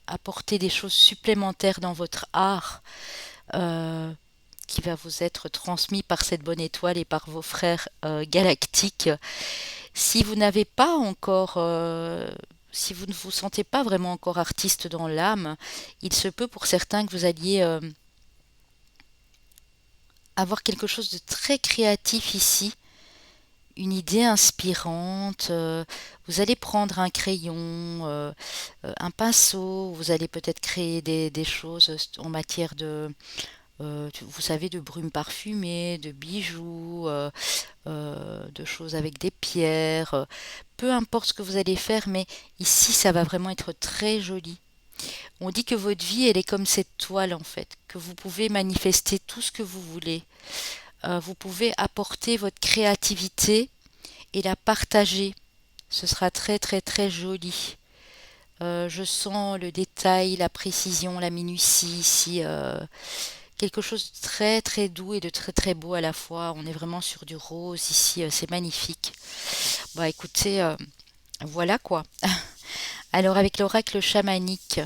apporter des choses supplémentaires dans votre art euh, qui va vous être transmis par cette bonne étoile et par vos frères galactiques. Si vous n'avez pas encore, si vous ne vous sentez pas vraiment encore artiste dans l'âme, il se peut pour certains que vous alliez avoir quelque chose de très créatif ici, une idée inspirante. Vous allez prendre un crayon, un pinceau, vous allez peut-être créer des choses en matière de, vous savez, de brumes parfumées, de bijoux, de choses avec des pierres. Peu importe ce que vous allez faire, mais ici, ça va vraiment être très joli. On dit que votre vie, elle est comme cette toile en fait, que vous pouvez manifester tout ce que vous voulez. Vous pouvez apporter votre créativité et la partager. Ce sera très très très joli. Je sens le détail, la précision, la minutie ici. Quelque chose de très très doux et de très très beau à la fois. On est vraiment sur du rose ici. C'est magnifique. Bah écoutez, voilà quoi. Alors avec l'oracle chamanique,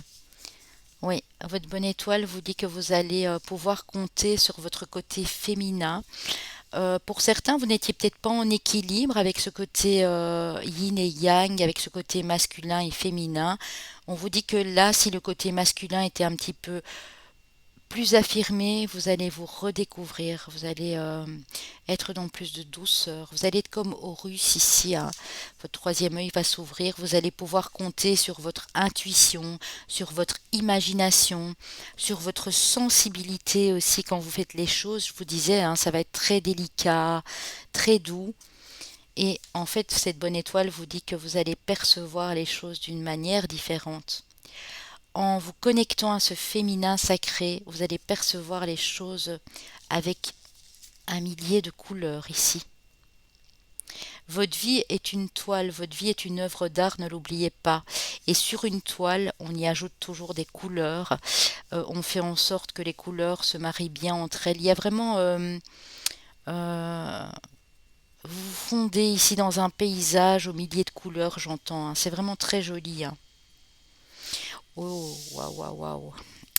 oui, votre bonne étoile vous dit que vous allez pouvoir compter sur votre côté féminin. Pour certains, vous n'étiez peut-être pas en équilibre avec ce côté yin et yang, avec ce côté masculin et féminin. On vous dit que là, si le côté masculin était un petit peu plus affirmé, vous allez vous redécouvrir, vous allez être dans plus de douceur, vous allez être comme Horus ici, hein. Votre troisième œil va s'ouvrir, vous allez pouvoir compter sur votre intuition, sur votre imagination, sur votre sensibilité aussi quand vous faites les choses. Je vous disais, hein, ça va être très délicat, très doux. Et en fait, cette bonne étoile vous dit que vous allez percevoir les choses d'une manière différente. En vous connectant à ce féminin sacré, vous allez percevoir les choses avec un millier de couleurs ici. Votre vie est une toile, votre vie est une œuvre d'art, ne l'oubliez pas. Et sur une toile, on y ajoute toujours des couleurs. On fait en sorte que les couleurs se marient bien entre elles. Il y a vraiment... euh, vous vous fondez ici dans un paysage au millier de couleurs, j'entends, hein. C'est vraiment très joli, hein. Oh, waouh, waouh, waouh.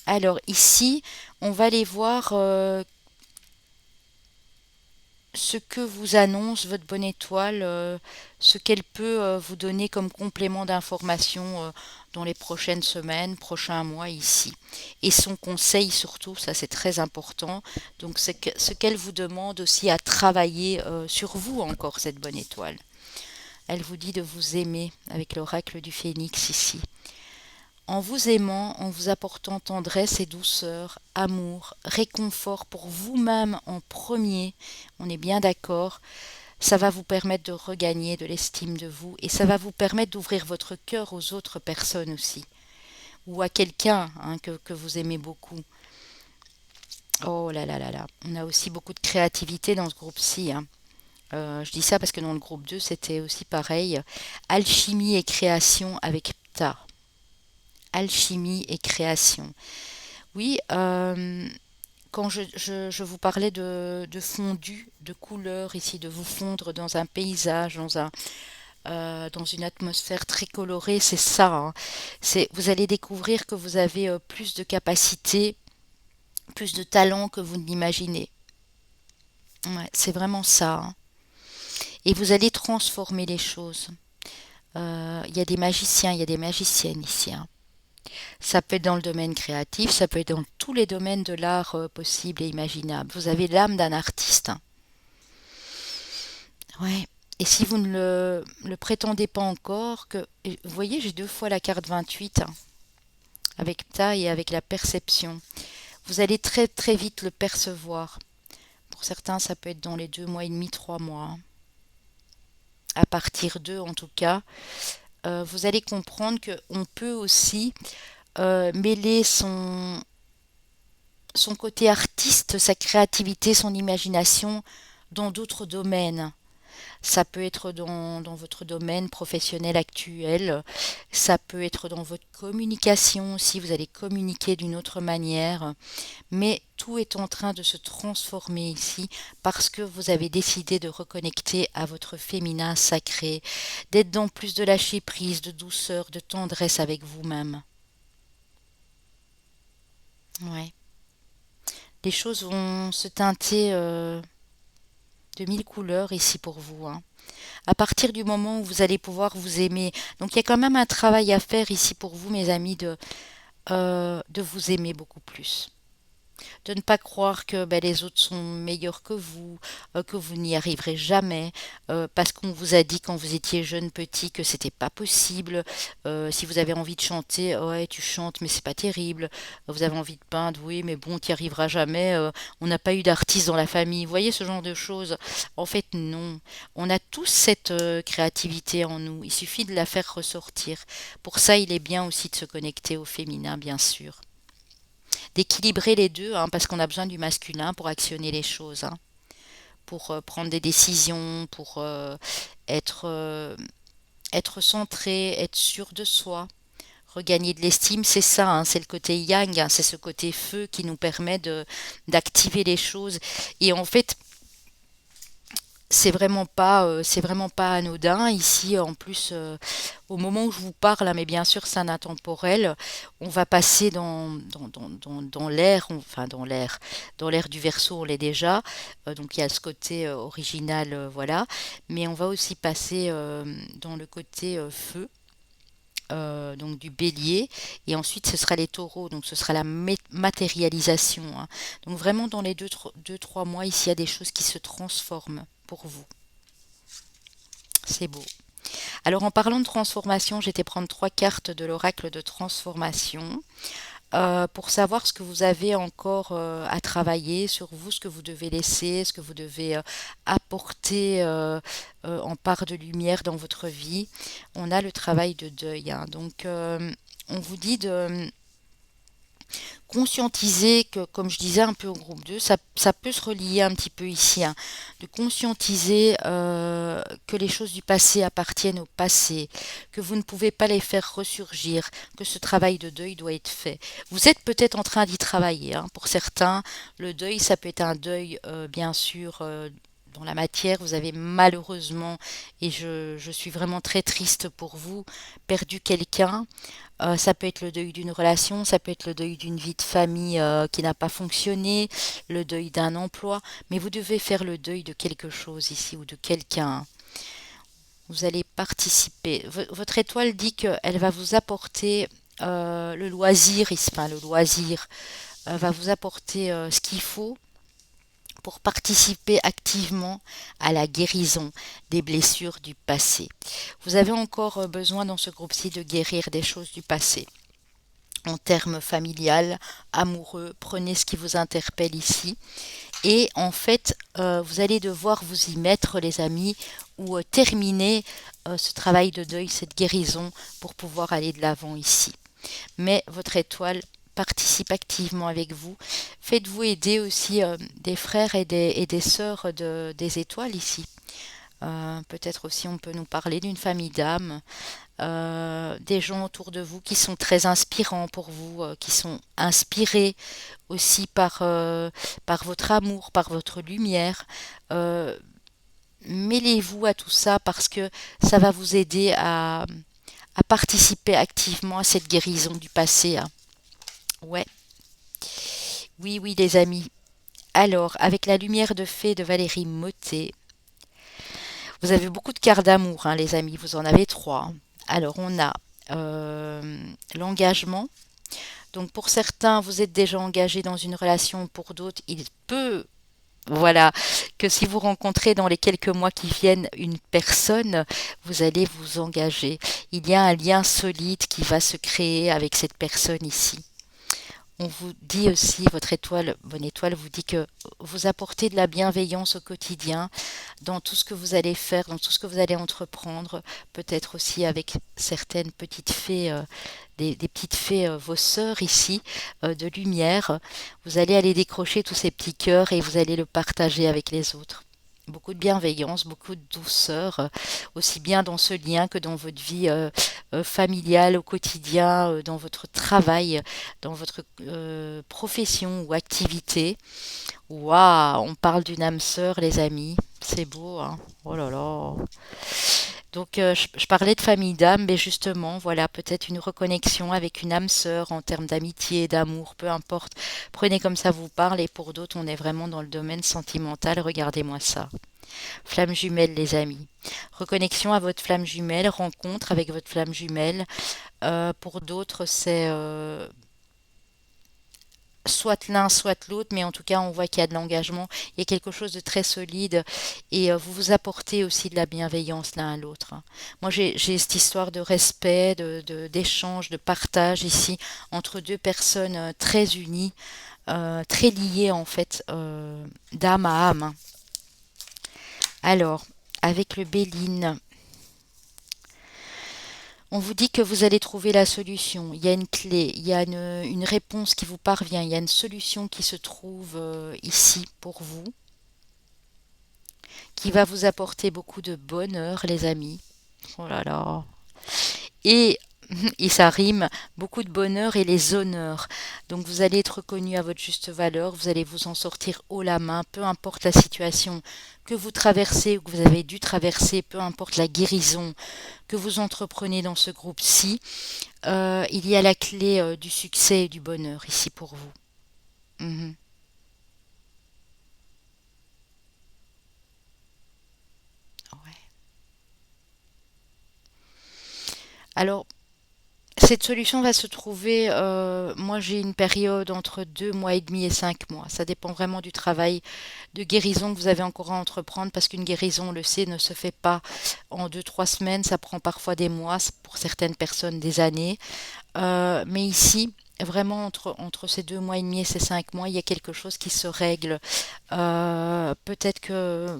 Alors ici, on va aller voir ce que vous annonce votre bonne étoile, ce qu'elle peut vous donner comme complément d'information dans les prochaines semaines, prochains mois ici. Et son conseil surtout, ça c'est très important. Donc c'est ce qu'elle vous demande aussi à travailler sur vous encore, cette bonne étoile. Elle vous dit de vous aimer avec l'oracle du phénix ici. En vous aimant, en vous apportant tendresse et douceur, amour, réconfort pour vous-même en premier, on est bien d'accord, ça va vous permettre de regagner de l'estime de vous et ça va vous permettre d'ouvrir votre cœur aux autres personnes aussi, ou à quelqu'un hein, que vous aimez beaucoup. Oh là là là là, on a aussi beaucoup de créativité dans ce groupe-ci, hein. Je dis ça parce que dans le groupe 2, c'était aussi pareil. Alchimie et création avec Ptah. Alchimie et création. Oui, quand je vous parlais de fondu, de couleurs ici, de vous fondre dans un paysage, dans une atmosphère très colorée, c'est ça, hein. Vous allez découvrir que vous avez plus de capacité, plus de talent que vous ne l'imaginez. Ouais, c'est vraiment ça, hein. Et vous allez transformer les choses. Il y a des magiciens, il y a des magiciennes ici, hein. Ça peut être dans le domaine créatif, ça peut être dans tous les domaines de l'art possible et imaginable. Vous avez l'âme d'un artiste, hein. Ouais. Et si vous ne le prétendez pas encore, vous voyez, j'ai deux fois la carte 28, hein, avec taille et avec la perception. Vous allez très très vite le percevoir. Pour certains, ça peut être dans les 2 mois et demi, 3 mois, hein. À partir d'eux, en tout cas, vous allez comprendre qu'on peut aussi mêler son côté artiste, sa créativité, son imagination dans d'autres domaines. Ça peut être dans votre domaine professionnel actuel, ça peut être dans votre communication si vous allez communiquer d'une autre manière, mais tout est en train de se transformer ici parce que vous avez décidé de reconnecter à votre féminin sacré, d'être dans plus de lâcher prise, de douceur, de tendresse avec vous-même. Ouais. Les choses vont se teinter de mille couleurs ici pour vous, hein. À partir du moment où vous allez pouvoir vous aimer. Donc il y a quand même un travail à faire ici pour vous, mes amis, de vous aimer beaucoup plus. De ne pas croire que ben, les autres sont meilleurs que vous n'y arriverez jamais, parce qu'on vous a dit quand vous étiez jeune petit que c'était pas possible. Si vous avez envie de chanter, ouais, tu chantes, mais c'est pas terrible. Vous avez envie de peindre, oui, mais bon, tu n'y arriveras jamais. On n'a pas eu d'artiste dans la famille. Vous voyez ce genre de choses. En fait, non. On a tous cette créativité en nous. Il suffit de la faire ressortir. Pour ça, il est bien aussi de se connecter au féminin, bien sûr, d'équilibrer les deux, hein, parce qu'on a besoin du masculin pour actionner les choses, hein, pour prendre des décisions, pour être, être centré, être sûr de soi. Regagner de l'estime, c'est ça, hein, c'est le côté yang, hein, c'est ce côté feu qui nous permet d'activer les choses. Et en fait, c'est vraiment pas anodin ici. En plus, au moment où je vous parle, hein, mais bien sûr c'est un intemporel, on va passer dans l'air, enfin dans l'air du Verseau, on l'est déjà. Donc il y a ce côté original, voilà, mais on va aussi passer dans le côté feu. Donc du bélier, et ensuite ce sera les taureaux, donc ce sera la matérialisation, hein. Donc vraiment dans les deux, trois mois ici il y a des choses qui se transforment pour vous. C'est beau. Alors en parlant de transformation, j'étais prendre trois cartes de l'oracle de transformation pour savoir ce que vous avez encore à travailler sur vous, ce que vous devez laisser, ce que vous devez apporter en part de lumière dans votre vie. On a le travail de deuil, hein. Donc on vous dit de conscientiser que, comme je disais un peu au groupe 2, ça peut se relier un petit peu ici, hein, de conscientiser que les choses du passé appartiennent au passé, que vous ne pouvez pas les faire ressurgir, que ce travail de deuil doit être fait. Vous êtes peut-être en train d'y travailler, hein. Pour certains, le deuil, ça peut être un deuil, bien sûr, dans la matière. Vous avez malheureusement, et je suis vraiment très triste pour vous, perdu quelqu'un. Ça peut être le deuil d'une relation, ça peut être le deuil d'une vie de famille qui n'a pas fonctionné, le deuil d'un emploi, mais vous devez faire le deuil de quelque chose ici ou de quelqu'un. Vous allez participer. Votre étoile dit qu'elle va vous apporter le loisir, enfin le loisir va vous apporter ce qu'il faut pour participer activement à la guérison des blessures du passé. Vous avez encore besoin dans ce groupe-ci de guérir des choses du passé. En termes familial, amoureux, prenez ce qui vous interpelle ici. Et en fait, vous allez devoir vous y mettre, les amis, ou terminer ce travail de deuil, cette guérison, pour pouvoir aller de l'avant ici. Mais votre étoile participe activement avec vous. Faites-vous aider aussi des frères et des sœurs des étoiles ici. Peut-être aussi on peut nous parler d'une famille d'âmes, des gens autour de vous qui sont très inspirants pour vous, qui sont inspirés aussi par votre amour, par votre lumière. Euh, Mêlez-vous à tout ça parce que ça va vous aider à participer activement à cette guérison du passé, hein. Ouais, oui, oui, les amis. Alors, avec la lumière de fée de Valérie Mottet, vous avez beaucoup de cartes d'amour, hein, les amis. Vous en avez trois, hein. Alors, on a l'engagement. Donc, pour certains, vous êtes déjà engagé dans une relation. Pour d'autres, il peut, voilà, que si vous rencontrez dans les quelques mois qui viennent une personne, vous allez vous engager. Il y a un lien solide qui va se créer avec cette personne ici. On vous dit aussi, votre étoile, bonne étoile, vous dit que vous apportez de la bienveillance au quotidien, dans tout ce que vous allez faire, dans tout ce que vous allez entreprendre, peut-être aussi avec certaines petites fées, des petites fées, vos sœurs ici, de lumière. Vous allez aller décrocher tous ces petits cœurs et vous allez le partager avec les autres. beaucoup de bienveillance, beaucoup de douceur, aussi bien dans ce lien que dans votre vie familiale au quotidien, dans votre travail, dans votre profession ou activité. Waouh, on parle d'une âme sœur, les amis. C'est beau, hein? Oh là là. Donc, je parlais de famille d'âme, mais justement, voilà, peut-être une reconnexion avec une âme sœur en termes d'amitié, d'amour, peu importe. Prenez comme ça vous parle, et pour d'autres, on est vraiment dans le domaine sentimental. Regardez-moi ça. Flamme jumelle, les amis. Reconnexion à votre flamme jumelle, rencontre avec votre flamme jumelle. Pour d'autres, c'est soit l'un, soit l'autre, mais en tout cas, on voit qu'il y a de l'engagement, il y a quelque chose de très solide et vous vous apportez aussi de la bienveillance l'un à l'autre, hein. Moi, j'ai cette histoire de respect, d'échange, de partage ici entre deux personnes très unies, très liées en fait, d'âme à âme, hein. Alors, avec le Béline, on vous dit que vous allez trouver la solution. Il y a une clé, il y a une réponse qui vous parvient, il y a une solution qui se trouve ici pour vous, qui va vous apporter beaucoup de bonheur, les amis. Oh là là. Et, et ça rime, beaucoup de bonheur et les honneurs. Donc vous allez être reconnu à votre juste valeur, vous allez vous en sortir haut la main, peu importe la situation que vous traversez ou que vous avez dû traverser, peu importe la guérison que vous entreprenez dans ce groupe-ci. Il y a la clé du succès et du bonheur ici pour vous. Mhm. Ouais. Alors, cette solution va se trouver, moi j'ai une période entre 2 mois et demi et 5 mois. Ça dépend vraiment du travail de guérison que vous avez encore à entreprendre parce qu'une guérison, on le sait, ne se fait pas en 2, 3 semaines. Ça prend parfois des mois, pour certaines personnes des années. Mais ici, vraiment, entre ces 2 mois et demi et ces 5 mois, il y a quelque chose qui se règle. Peut-être que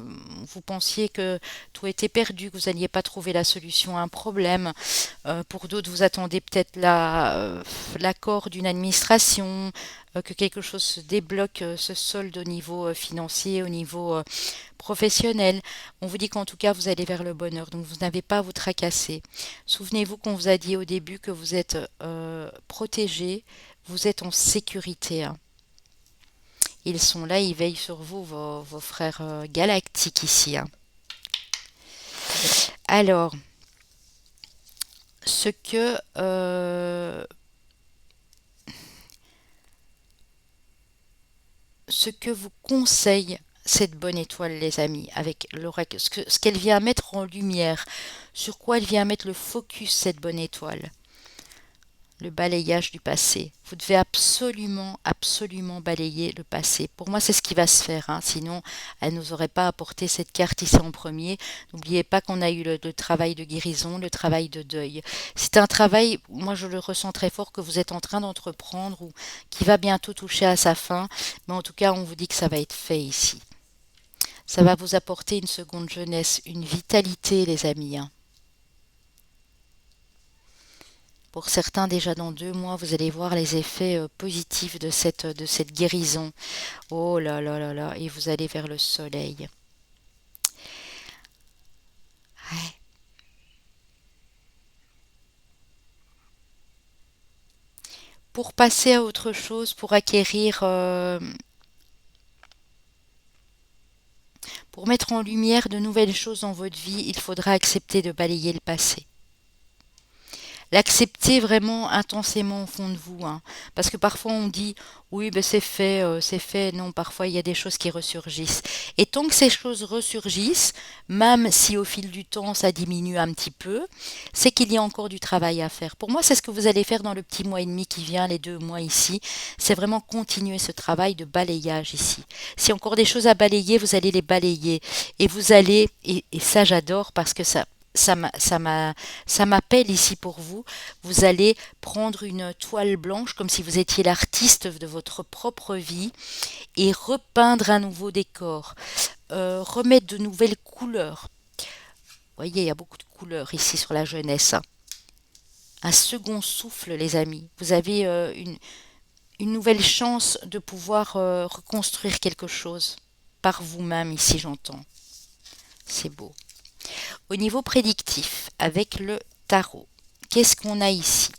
vous pensiez que tout était perdu, que vous n'alliez pas trouver la solution à un problème. Pour d'autres, vous attendez peut-être l'accord d'une administration, que quelque chose se débloque, se solde au niveau financier, au niveau professionnel. On vous dit qu'en tout cas, vous allez vers le bonheur, donc vous n'avez pas à vous tracasser. Souvenez-vous qu'on vous a dit au début que vous êtes protégé, vous êtes en sécurité, hein. Ils sont là, ils veillent sur vous, vos frères galactiques ici, hein. Alors, ce que ce que vous conseille cette bonne étoile, les amis, avec l'oracle, ce qu'elle vient mettre en lumière, sur quoi elle vient mettre le focus, cette bonne étoile, le balayage du passé. Vous devez absolument, absolument balayer le passé. Pour moi, c'est ce qui va se faire, hein. Sinon, elle ne nous aurait pas apporté cette carte ici en premier. N'oubliez pas qu'on a eu le travail de guérison, le travail de deuil. C'est un travail, moi je le ressens très fort, que vous êtes en train d'entreprendre ou qui va bientôt toucher à sa fin. Mais en tout cas, on vous dit que ça va être fait ici. Ça va vous apporter une seconde jeunesse, une vitalité, les amis, hein. Pour certains, déjà dans 2 mois, vous allez voir les effets positifs de cette guérison. Oh là là là là, et vous allez vers le soleil. Ouais. Pour passer à autre chose, pour acquérir, pour mettre en lumière de nouvelles choses dans votre vie, il faudra accepter de balayer le passé. L'accepter vraiment intensément au fond de vous, hein. Parce que parfois on dit oui, ben c'est fait, c'est fait. Non, parfois il y a des choses qui ressurgissent. Et tant que ces choses ressurgissent, même si au fil du temps ça diminue un petit peu, c'est qu'il y a encore du travail à faire. Pour moi, c'est ce que vous allez faire dans le petit mois et demi qui vient, les 2 mois ici. C'est vraiment continuer ce travail de balayage ici. Si encore des choses à balayer, vous allez les balayer. Et vous allez, et ça j'adore parce que ça m'appelle ici pour vous. Vous allez prendre une toile blanche comme si vous étiez l'artiste de votre propre vie et repeindre un nouveau décor, remettre de nouvelles couleurs. Vous voyez, il y a beaucoup de couleurs ici sur la jeunesse, hein. Un second souffle, les amis. Vous avez une nouvelle chance de pouvoir reconstruire quelque chose par vous-même ici, j'entends. C'est beau. Au niveau prédictif, avec le tarot, qu'est-ce qu'on a ici?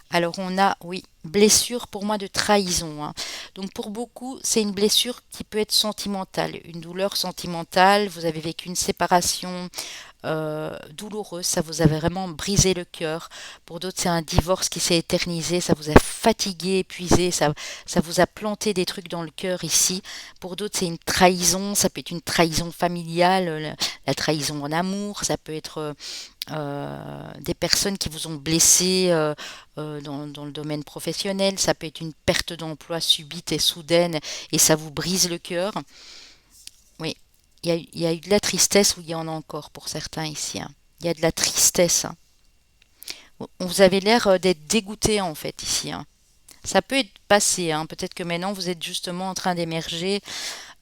Alors on a, oui, blessure pour moi de trahison, hein. Donc pour beaucoup, c'est une blessure qui peut être sentimentale, une douleur sentimentale. Vous avez vécu une séparation douloureuse, ça vous a vraiment brisé le cœur. Pour d'autres, c'est un divorce qui s'est éternisé, ça vous a fatigué, épuisé, ça vous a planté des trucs dans le cœur ici. Pour d'autres, c'est une trahison, ça peut être une trahison familiale, la trahison en amour, ça peut être des personnes qui vous ont blessé dans le domaine professionnel, ça peut être une perte d'emploi subite et soudaine et ça vous brise le cœur. Oui, il y a eu de la tristesse ou il y en a encore pour certains ici, hein. Il y a de la tristesse, hein. Vous avez l'air d'être dégoûté en fait ici, hein. Ça peut être passé, hein. Peut-être que maintenant vous êtes justement en train d'émerger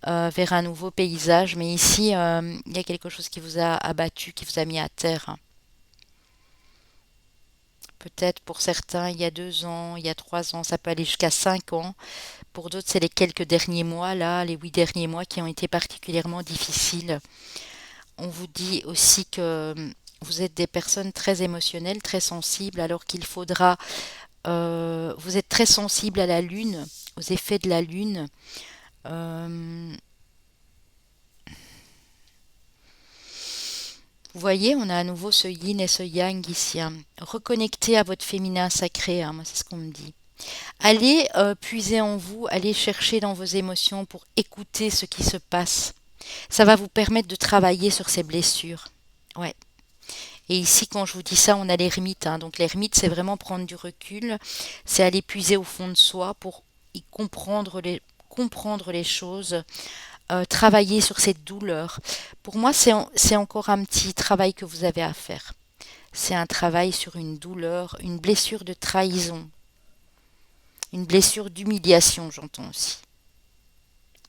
vers un nouveau paysage, mais ici il y a quelque chose qui vous a abattu, qui vous a mis à terre, hein. Peut-être pour certains il y a 2 ans, il y a 3 ans, ça peut aller jusqu'à 5 ans. Pour d'autres, c'est les quelques derniers mois, là, les 8 derniers mois qui ont été particulièrement difficiles. On vous dit aussi que vous êtes des personnes très émotionnelles, très sensibles, alors qu'il faudra... vous êtes très sensible à la lune, aux effets de la lune. Euh, vous voyez, on a à nouveau ce yin et ce yang ici, hein. Reconnectez à votre féminin sacré, hein, moi c'est ce qu'on me dit. Allez puiser en vous, allez chercher dans vos émotions pour écouter ce qui se passe. Ça va vous permettre de travailler sur ces blessures. Ouais. Et ici, quand je vous dis ça, on a l'ermite, hein. Donc l'ermite, c'est vraiment prendre du recul, c'est aller puiser au fond de soi pour y comprendre les choses, travailler sur cette douleur. Pour moi, c'est encore un petit travail que vous avez à faire. C'est un travail sur une douleur, une blessure de trahison, une blessure d'humiliation, j'entends aussi.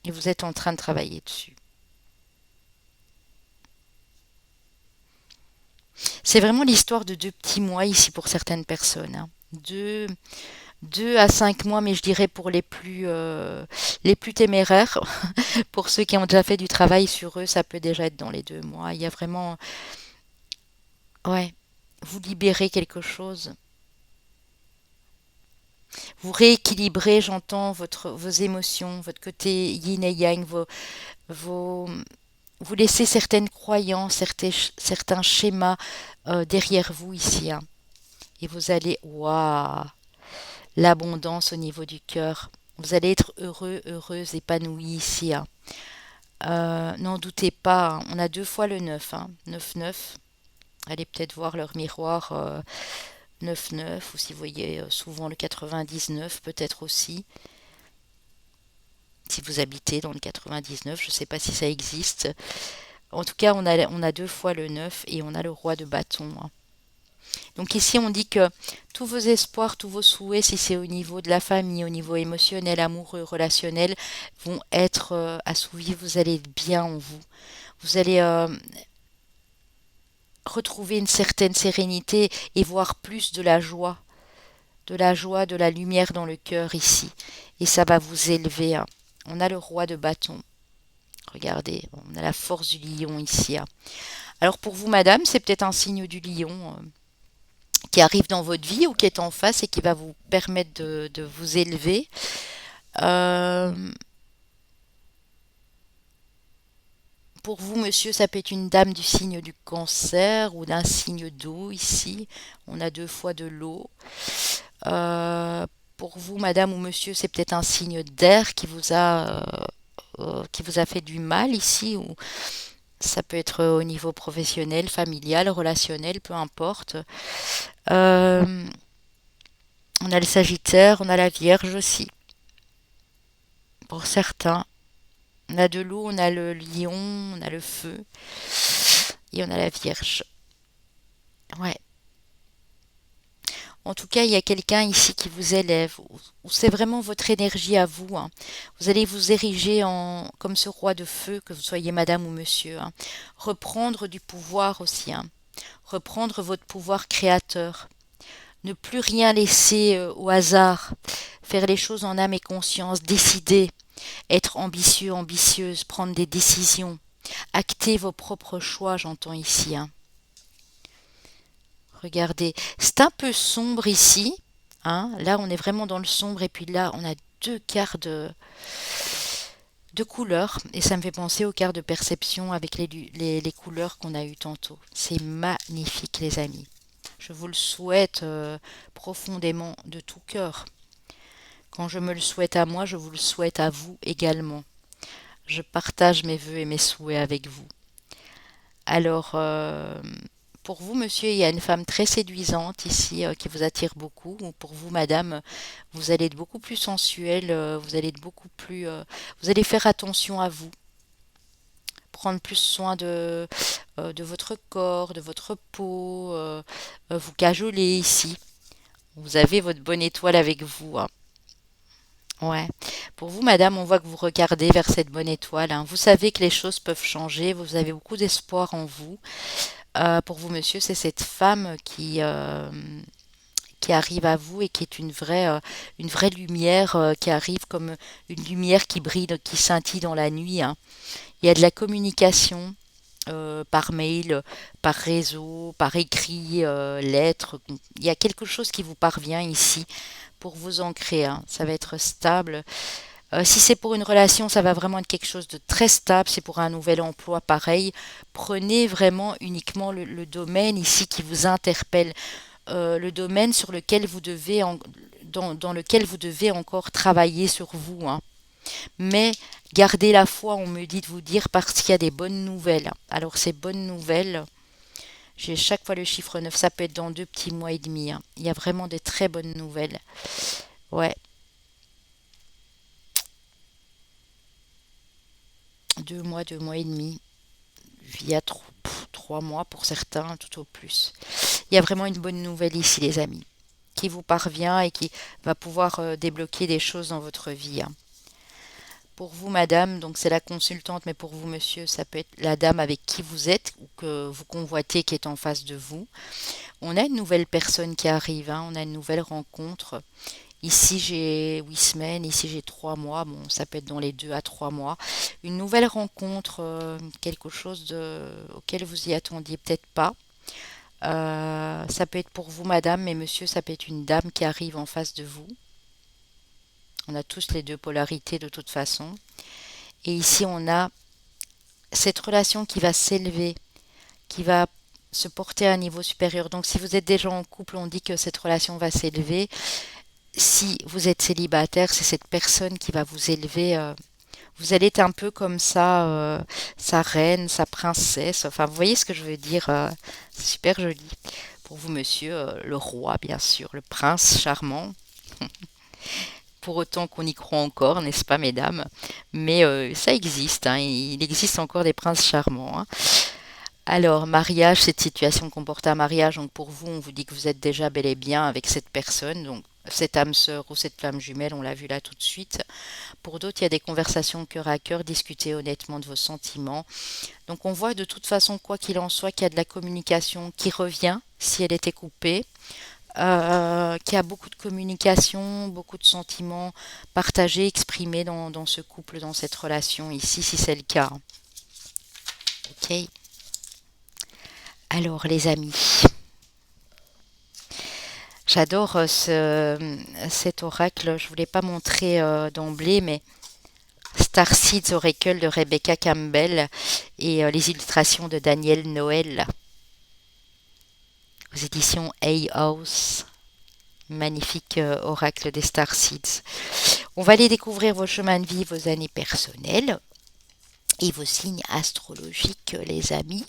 Et vous êtes en train de travailler dessus. C'est vraiment l'histoire de 2 petits mois ici pour certaines personnes, hein. 2 à 5 mois, mais je dirais pour les plus téméraires, pour ceux qui ont déjà fait du travail sur eux, ça peut déjà être dans les 2 mois. Il y a vraiment, ouais, vous libérez quelque chose. Vous rééquilibrez, j'entends, vos émotions, votre côté yin et yang, vos, vous laissez certaines croyances, certains schémas derrière vous ici, hein. Et vous allez, waouh, l'abondance au niveau du cœur. Vous allez être heureux, heureuse, épanoui ici, hein. N'en doutez pas, hein. On a 2 fois le 9, hein. 9-9. Allez peut-être voir leur miroir 9-9, ou si vous voyez souvent le 99, peut-être aussi. Si vous habitez dans le 99, je ne sais pas si ça existe. En tout cas, on a 2 fois le 9 et on a le roi de bâton, hein. Donc ici, on dit que tous vos espoirs, tous vos souhaits, si c'est au niveau de la famille, au niveau émotionnel, amoureux, relationnel, vont être assouvis. Vous allez être bien en vous. Vous allez retrouver une certaine sérénité et voir plus de la joie, de la joie, de la lumière dans le cœur ici. Et ça va vous élever, hein. On a le roi de bâton. Regardez, on a la force du lion ici, hein. Alors pour vous, madame, c'est peut-être un signe du lion qui arrive dans votre vie ou qui est en face et qui va vous permettre de vous élever. Euh, pour vous, monsieur, ça peut être une dame du signe du cancer ou d'un signe d'eau ici. On a 2 fois de l'eau. Euh, pour vous, madame ou monsieur, c'est peut-être un signe d'air qui vous a fait du mal ici, ou ça peut être au niveau professionnel, familial, relationnel, peu importe. Euh, on a le Sagittaire, on a la Vierge aussi, pour certains. On a de l'eau, on a le lion, on a le feu et on a la Vierge. Ouais. En tout cas, il y a quelqu'un ici qui vous élève, ou c'est vraiment votre énergie à vous, hein. Vous allez vous ériger comme ce roi de feu, que vous soyez madame ou monsieur, hein. Reprendre du pouvoir aussi, hein. Reprendre votre pouvoir créateur. Ne plus rien laisser au hasard. Faire les choses en âme et conscience. Décider. Être ambitieux, ambitieuse. Prendre des décisions. Actez vos propres choix, j'entends ici, hein. Regardez, c'est un peu sombre ici, hein. Là, on est vraiment dans le sombre et puis là, on a deux quarts de couleurs et ça me fait penser aux cartes de perception avec les couleurs qu'on a eues tantôt. C'est magnifique, les amis. Je vous le souhaite profondément de tout cœur. Quand je me le souhaite à moi, je vous le souhaite à vous également. Je partage mes vœux et mes souhaits avec vous. Alors, pour vous, monsieur, il y a une femme très séduisante ici qui vous attire beaucoup. Ou pour vous, madame, vous allez être beaucoup plus sensuelle, vous allez être beaucoup plus, vous allez faire attention à vous, prendre plus soin de votre corps, de votre peau, vous cajoler ici. Vous avez votre bonne étoile avec vous, hein. Ouais. Pour vous, madame, on voit que vous regardez vers cette bonne étoile, hein. Vous savez que les choses peuvent changer, vous avez beaucoup d'espoir en vous. Pour vous, monsieur, c'est cette femme qui arrive à vous et qui est une vraie lumière qui arrive comme une lumière qui brille, qui scintille dans la nuit, hein. Il y a de la communication par mail, par réseau, par écrit, lettres. Il y a quelque chose qui vous parvient ici pour vous ancrer, hein. Ça va être stable. Si c'est pour une relation, ça va vraiment être quelque chose de très stable. C'est pour un nouvel emploi, pareil. Prenez vraiment uniquement le domaine ici qui vous interpelle, le domaine sur lequel vous devez dans lequel vous devez encore travailler sur vous, hein. Mais gardez la foi, on me dit de vous dire, parce qu'il y a des bonnes nouvelles. Alors ces bonnes nouvelles, j'ai chaque fois le chiffre 9. Ça peut être dans 2 petits mois et demi, hein. Il y a vraiment des très bonnes nouvelles. Ouais, 2 mois, 2 mois et demi. Il y a 3 mois pour certains, tout au plus. Il y a vraiment une bonne nouvelle ici, les amis, qui vous parvient et qui va pouvoir débloquer des choses dans votre vie, hein. Pour vous, madame, donc c'est la consultante, mais pour vous, monsieur, ça peut être la dame avec qui vous êtes ou que vous convoitez qui est en face de vous. On a une nouvelle personne qui arrive, hein, on a une nouvelle rencontre. Ici, j'ai 8 semaines, ici, j'ai 3 mois. Bon, ça peut être dans les 2 à 3 mois. Une nouvelle rencontre, quelque chose auquel vous y attendiez peut-être pas. Ça peut être pour vous, madame, mais monsieur, ça peut être une dame qui arrive en face de vous. On a tous les deux polarités de toute façon. Et ici, on a cette relation qui va s'élever, qui va se porter à un niveau supérieur. Donc, si vous êtes déjà en couple, on dit que cette relation va s'élever. Si vous êtes célibataire, c'est cette personne qui va vous élever. Vous allez être un peu comme ça, sa reine, sa princesse. Enfin, vous voyez ce que je veux dire. C'est super joli. Pour vous, monsieur, le roi, bien sûr, le prince charmant. Pour autant qu'on y croit encore, n'est-ce pas, mesdames? Mais ça existe, hein, il existe encore des princes charmants, hein. Alors, mariage, cette situation comporte un mariage. Donc, pour vous, on vous dit que vous êtes déjà bel et bien avec cette personne. Donc, cette âme sœur ou cette flamme jumelle, on l'a vu là tout de suite. Pour d'autres, il y a des conversations cœur à cœur, discuter honnêtement de vos sentiments. Donc, on voit de toute façon, quoi qu'il en soit, qu'il y a de la communication qui revient si elle était coupée. Qu'il y a beaucoup de communication, beaucoup de sentiments partagés, exprimés dans ce couple, dans cette relation ici, si c'est le cas. Ok. Alors, les amis, j'adore cet oracle. Je ne voulais pas montrer d'emblée, mais Starseeds Oracle de Rebecca Campbell et les illustrations de Daniel Noël aux éditions Hay House. Magnifique oracle des Starseeds. On va aller découvrir vos chemins de vie, vos années personnelles et vos signes astrologiques, les amis.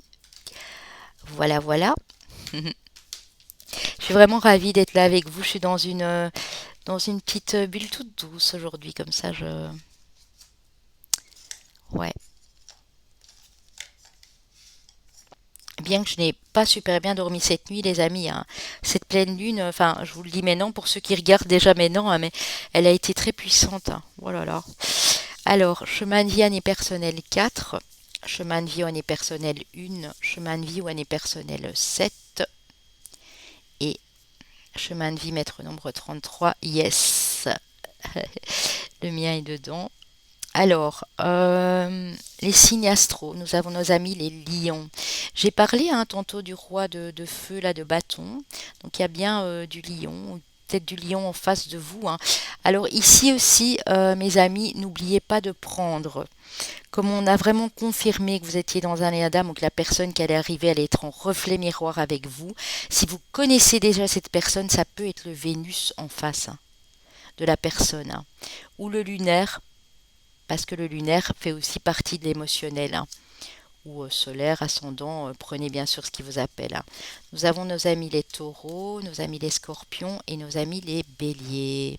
Voilà, voilà. Je suis vraiment ravie d'être là avec vous. Je suis dans une petite bulle toute douce aujourd'hui, comme ça. Ouais. Bien que je n'ai pas super bien dormi cette nuit, les amis, hein. Cette pleine lune, enfin, je vous le dis maintenant pour ceux qui regardent déjà maintenant, hein, mais elle a été très puissante, hein. Oh là là. Alors, chemin de vie année personnelle 4, chemin de vie année personnelle 1, chemin de vie ou année personnelle 7 et chemin de vie maître nombre 33. Yes, le mien est dedans. Alors, les signes astro, nous avons nos amis les lions. J'ai parlé hein, tantôt du roi de feu, là, de bâton. Donc, il y a bien du lion, ou peut-être du lion en face de vous, hein. Alors, ici aussi, mes amis, n'oubliez pas de prendre. Comme on a vraiment confirmé que vous étiez dans un état d'âme ou que la personne qui allait arriver allait être en reflet miroir avec vous, si vous connaissez déjà cette personne, ça peut être le Vénus en face hein, de la personne, hein, ou le lunaire parce que le lunaire fait aussi partie de l'émotionnel, hein, ou solaire, ascendant, prenez bien sûr ce qui vous appelle, hein. Nous avons nos amis les taureaux, nos amis les scorpions et nos amis les béliers.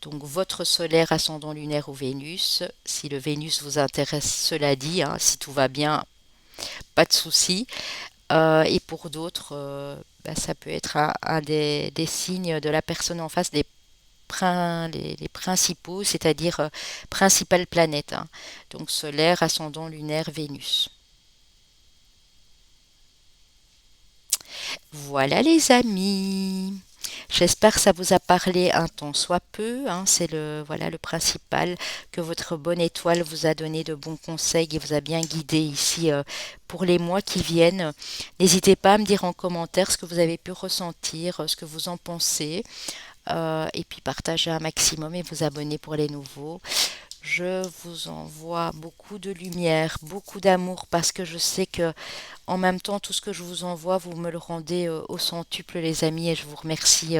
Donc votre solaire, ascendant lunaire ou Vénus, si le Vénus vous intéresse, cela dit, hein, si tout va bien, pas de souci. Et pour d'autres, bah, ça peut être un des signes de la personne en face, les principaux, c'est-à-dire principales planètes, hein. Donc solaire, ascendant, lunaire, Vénus. Voilà les amis. J'espère que ça vous a parlé un temps soit peu, hein, c'est le voilà le principal, que votre bonne étoile vous a donné de bons conseils et vous a bien guidé ici pour les mois qui viennent. N'hésitez pas à me dire en commentaire ce que vous avez pu ressentir, ce que vous en pensez. Et puis partagez un maximum et vous abonner pour les nouveaux. Je vous envoie beaucoup de lumière, beaucoup d'amour parce que je sais que en même temps tout ce que je vous envoie, vous me le rendez au centuple les amis et je vous remercie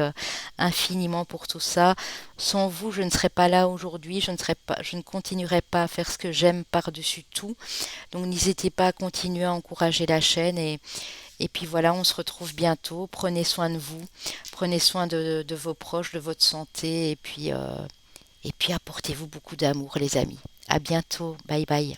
infiniment pour tout ça. Sans vous, je ne serais pas là aujourd'hui, je ne continuerai pas à faire ce que j'aime par-dessus tout. Donc n'hésitez pas à continuer à encourager la chaîne et puis voilà, on se retrouve bientôt. Prenez soin de vous, prenez soin de vos proches, de votre santé et puis apportez-vous beaucoup d'amour les amis. À bientôt, bye bye.